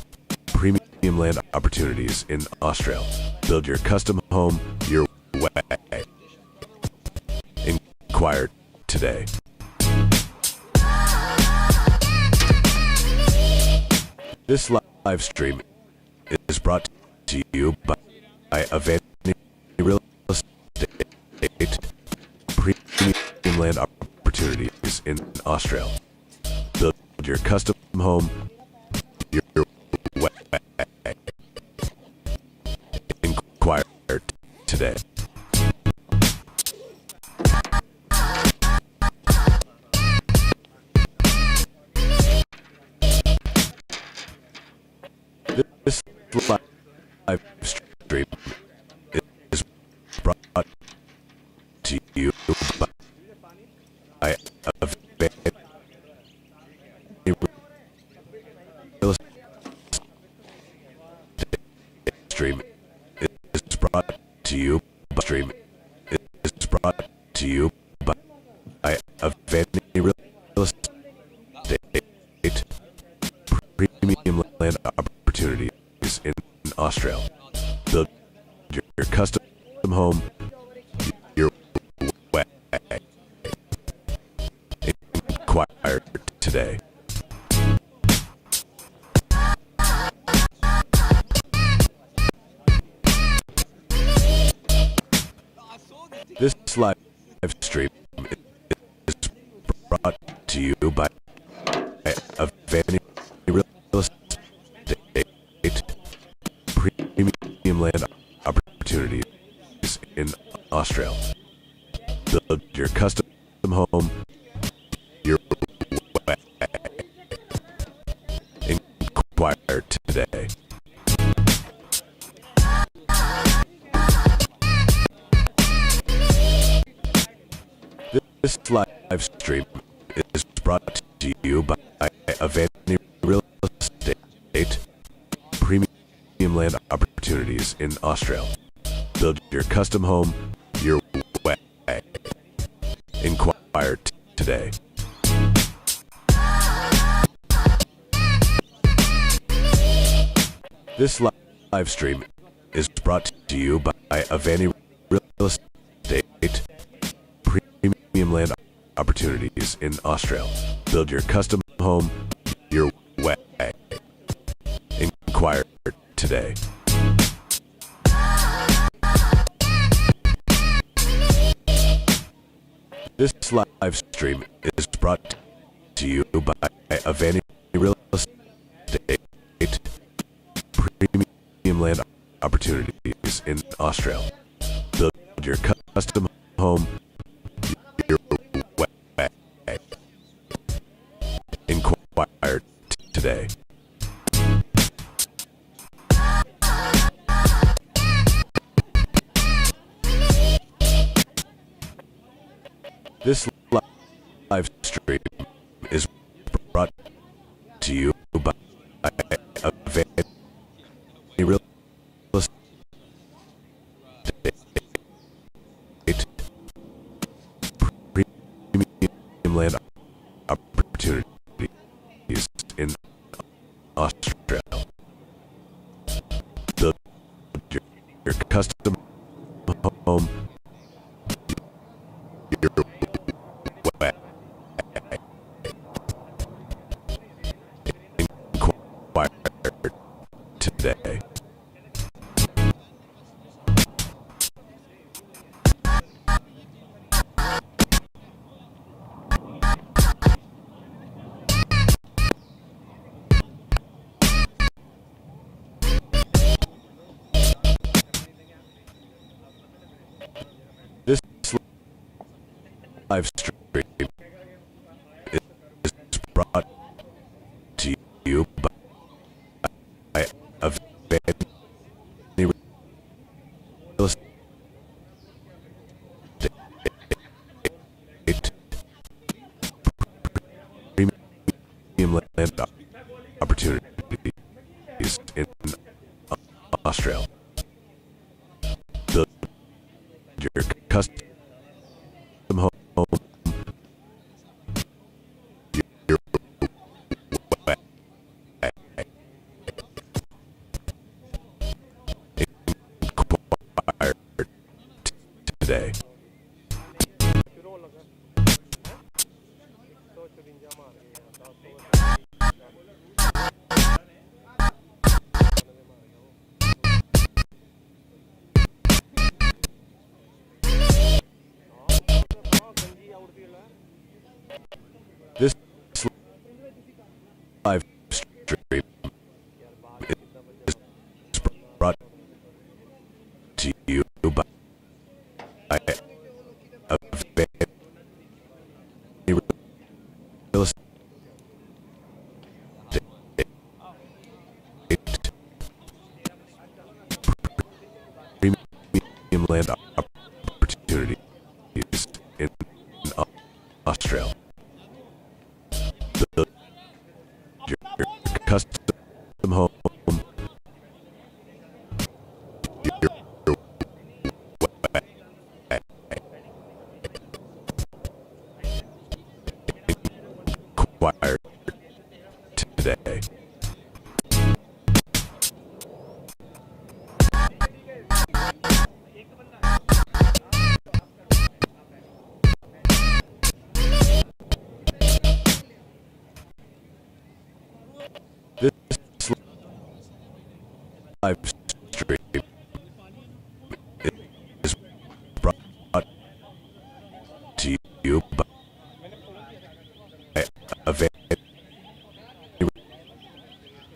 Premium land opportunities in Austria. Build your custom home your way. Inquire today. This live stream is brought to you by Avaani Real Estate. Premium land opportunities in Austria. Build your custom home your way. Inquire today. This live stream is brought to you by Avaani Real Estate. Stream is brought to you by stream is brought to you by Avaani Real Estate. Premium land opportunities in Austria. Build your custom home your way. Inquire today. This live stream is brought to you by Avaani Real Estate. Premium land opportunities in Austria. Build your custom home your way. Inquire today. This live stream is brought to you by Avaani Real Estate. Premium land opportunities in Austria. Build your custom home your way. Inquire today. This live stream is brought to you by Avaani Real Estate. Premium land opportunities in Austria. Build your custom home your way. Inquire today. This live stream is brought to you by Avaani Real Estate. Premium land opportunities in Austria. Build your custom home your way. Inquire today. This live stream is brought to you by Avaani Real Estate. Premium land opportunities in Austria. Build your custom home your way. Inquire today. live stream is brought to you by Avaani Real Estate, premium land opportunities in Australia. Build your custom home. Your inquire today. This live stream is brought to you by Avaani Real Estate, premium land opportunities in Australia. Build your custom home. Your inquire today. This live stream is brought to you by Avaani Real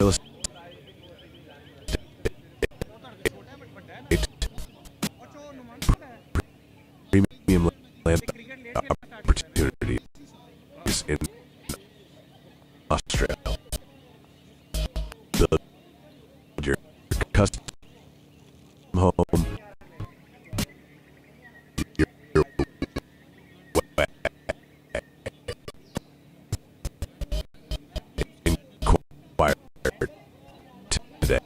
Estate, premium land opportunities in Australia. Build your custom home. Your inquire today.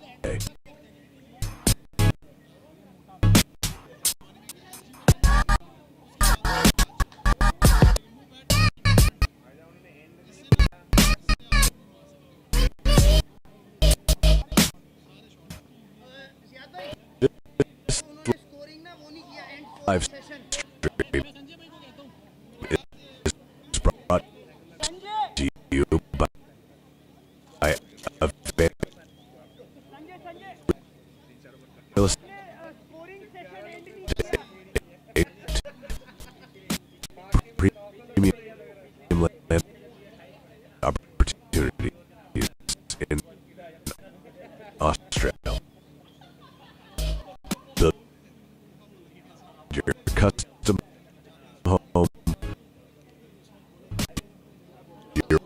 This live stream is brought to you by Avaani Real Estate, premium land opportunities in Australia. Build your custom home. Your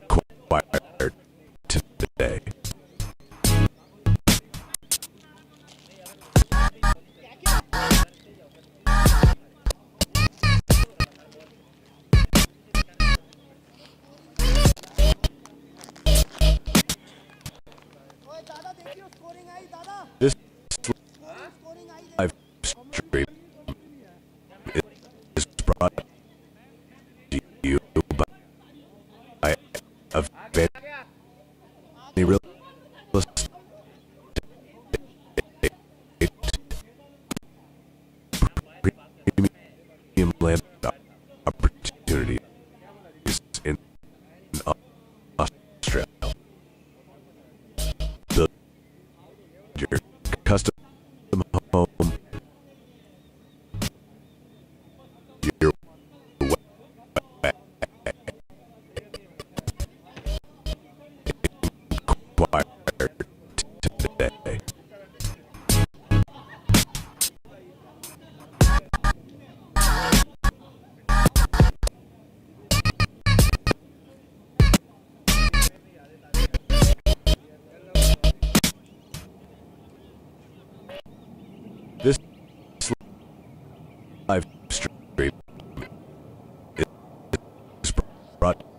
inquire today. This live stream is brought to you by Avaani Real Estate, premium land opportunities in Australia. Build your brought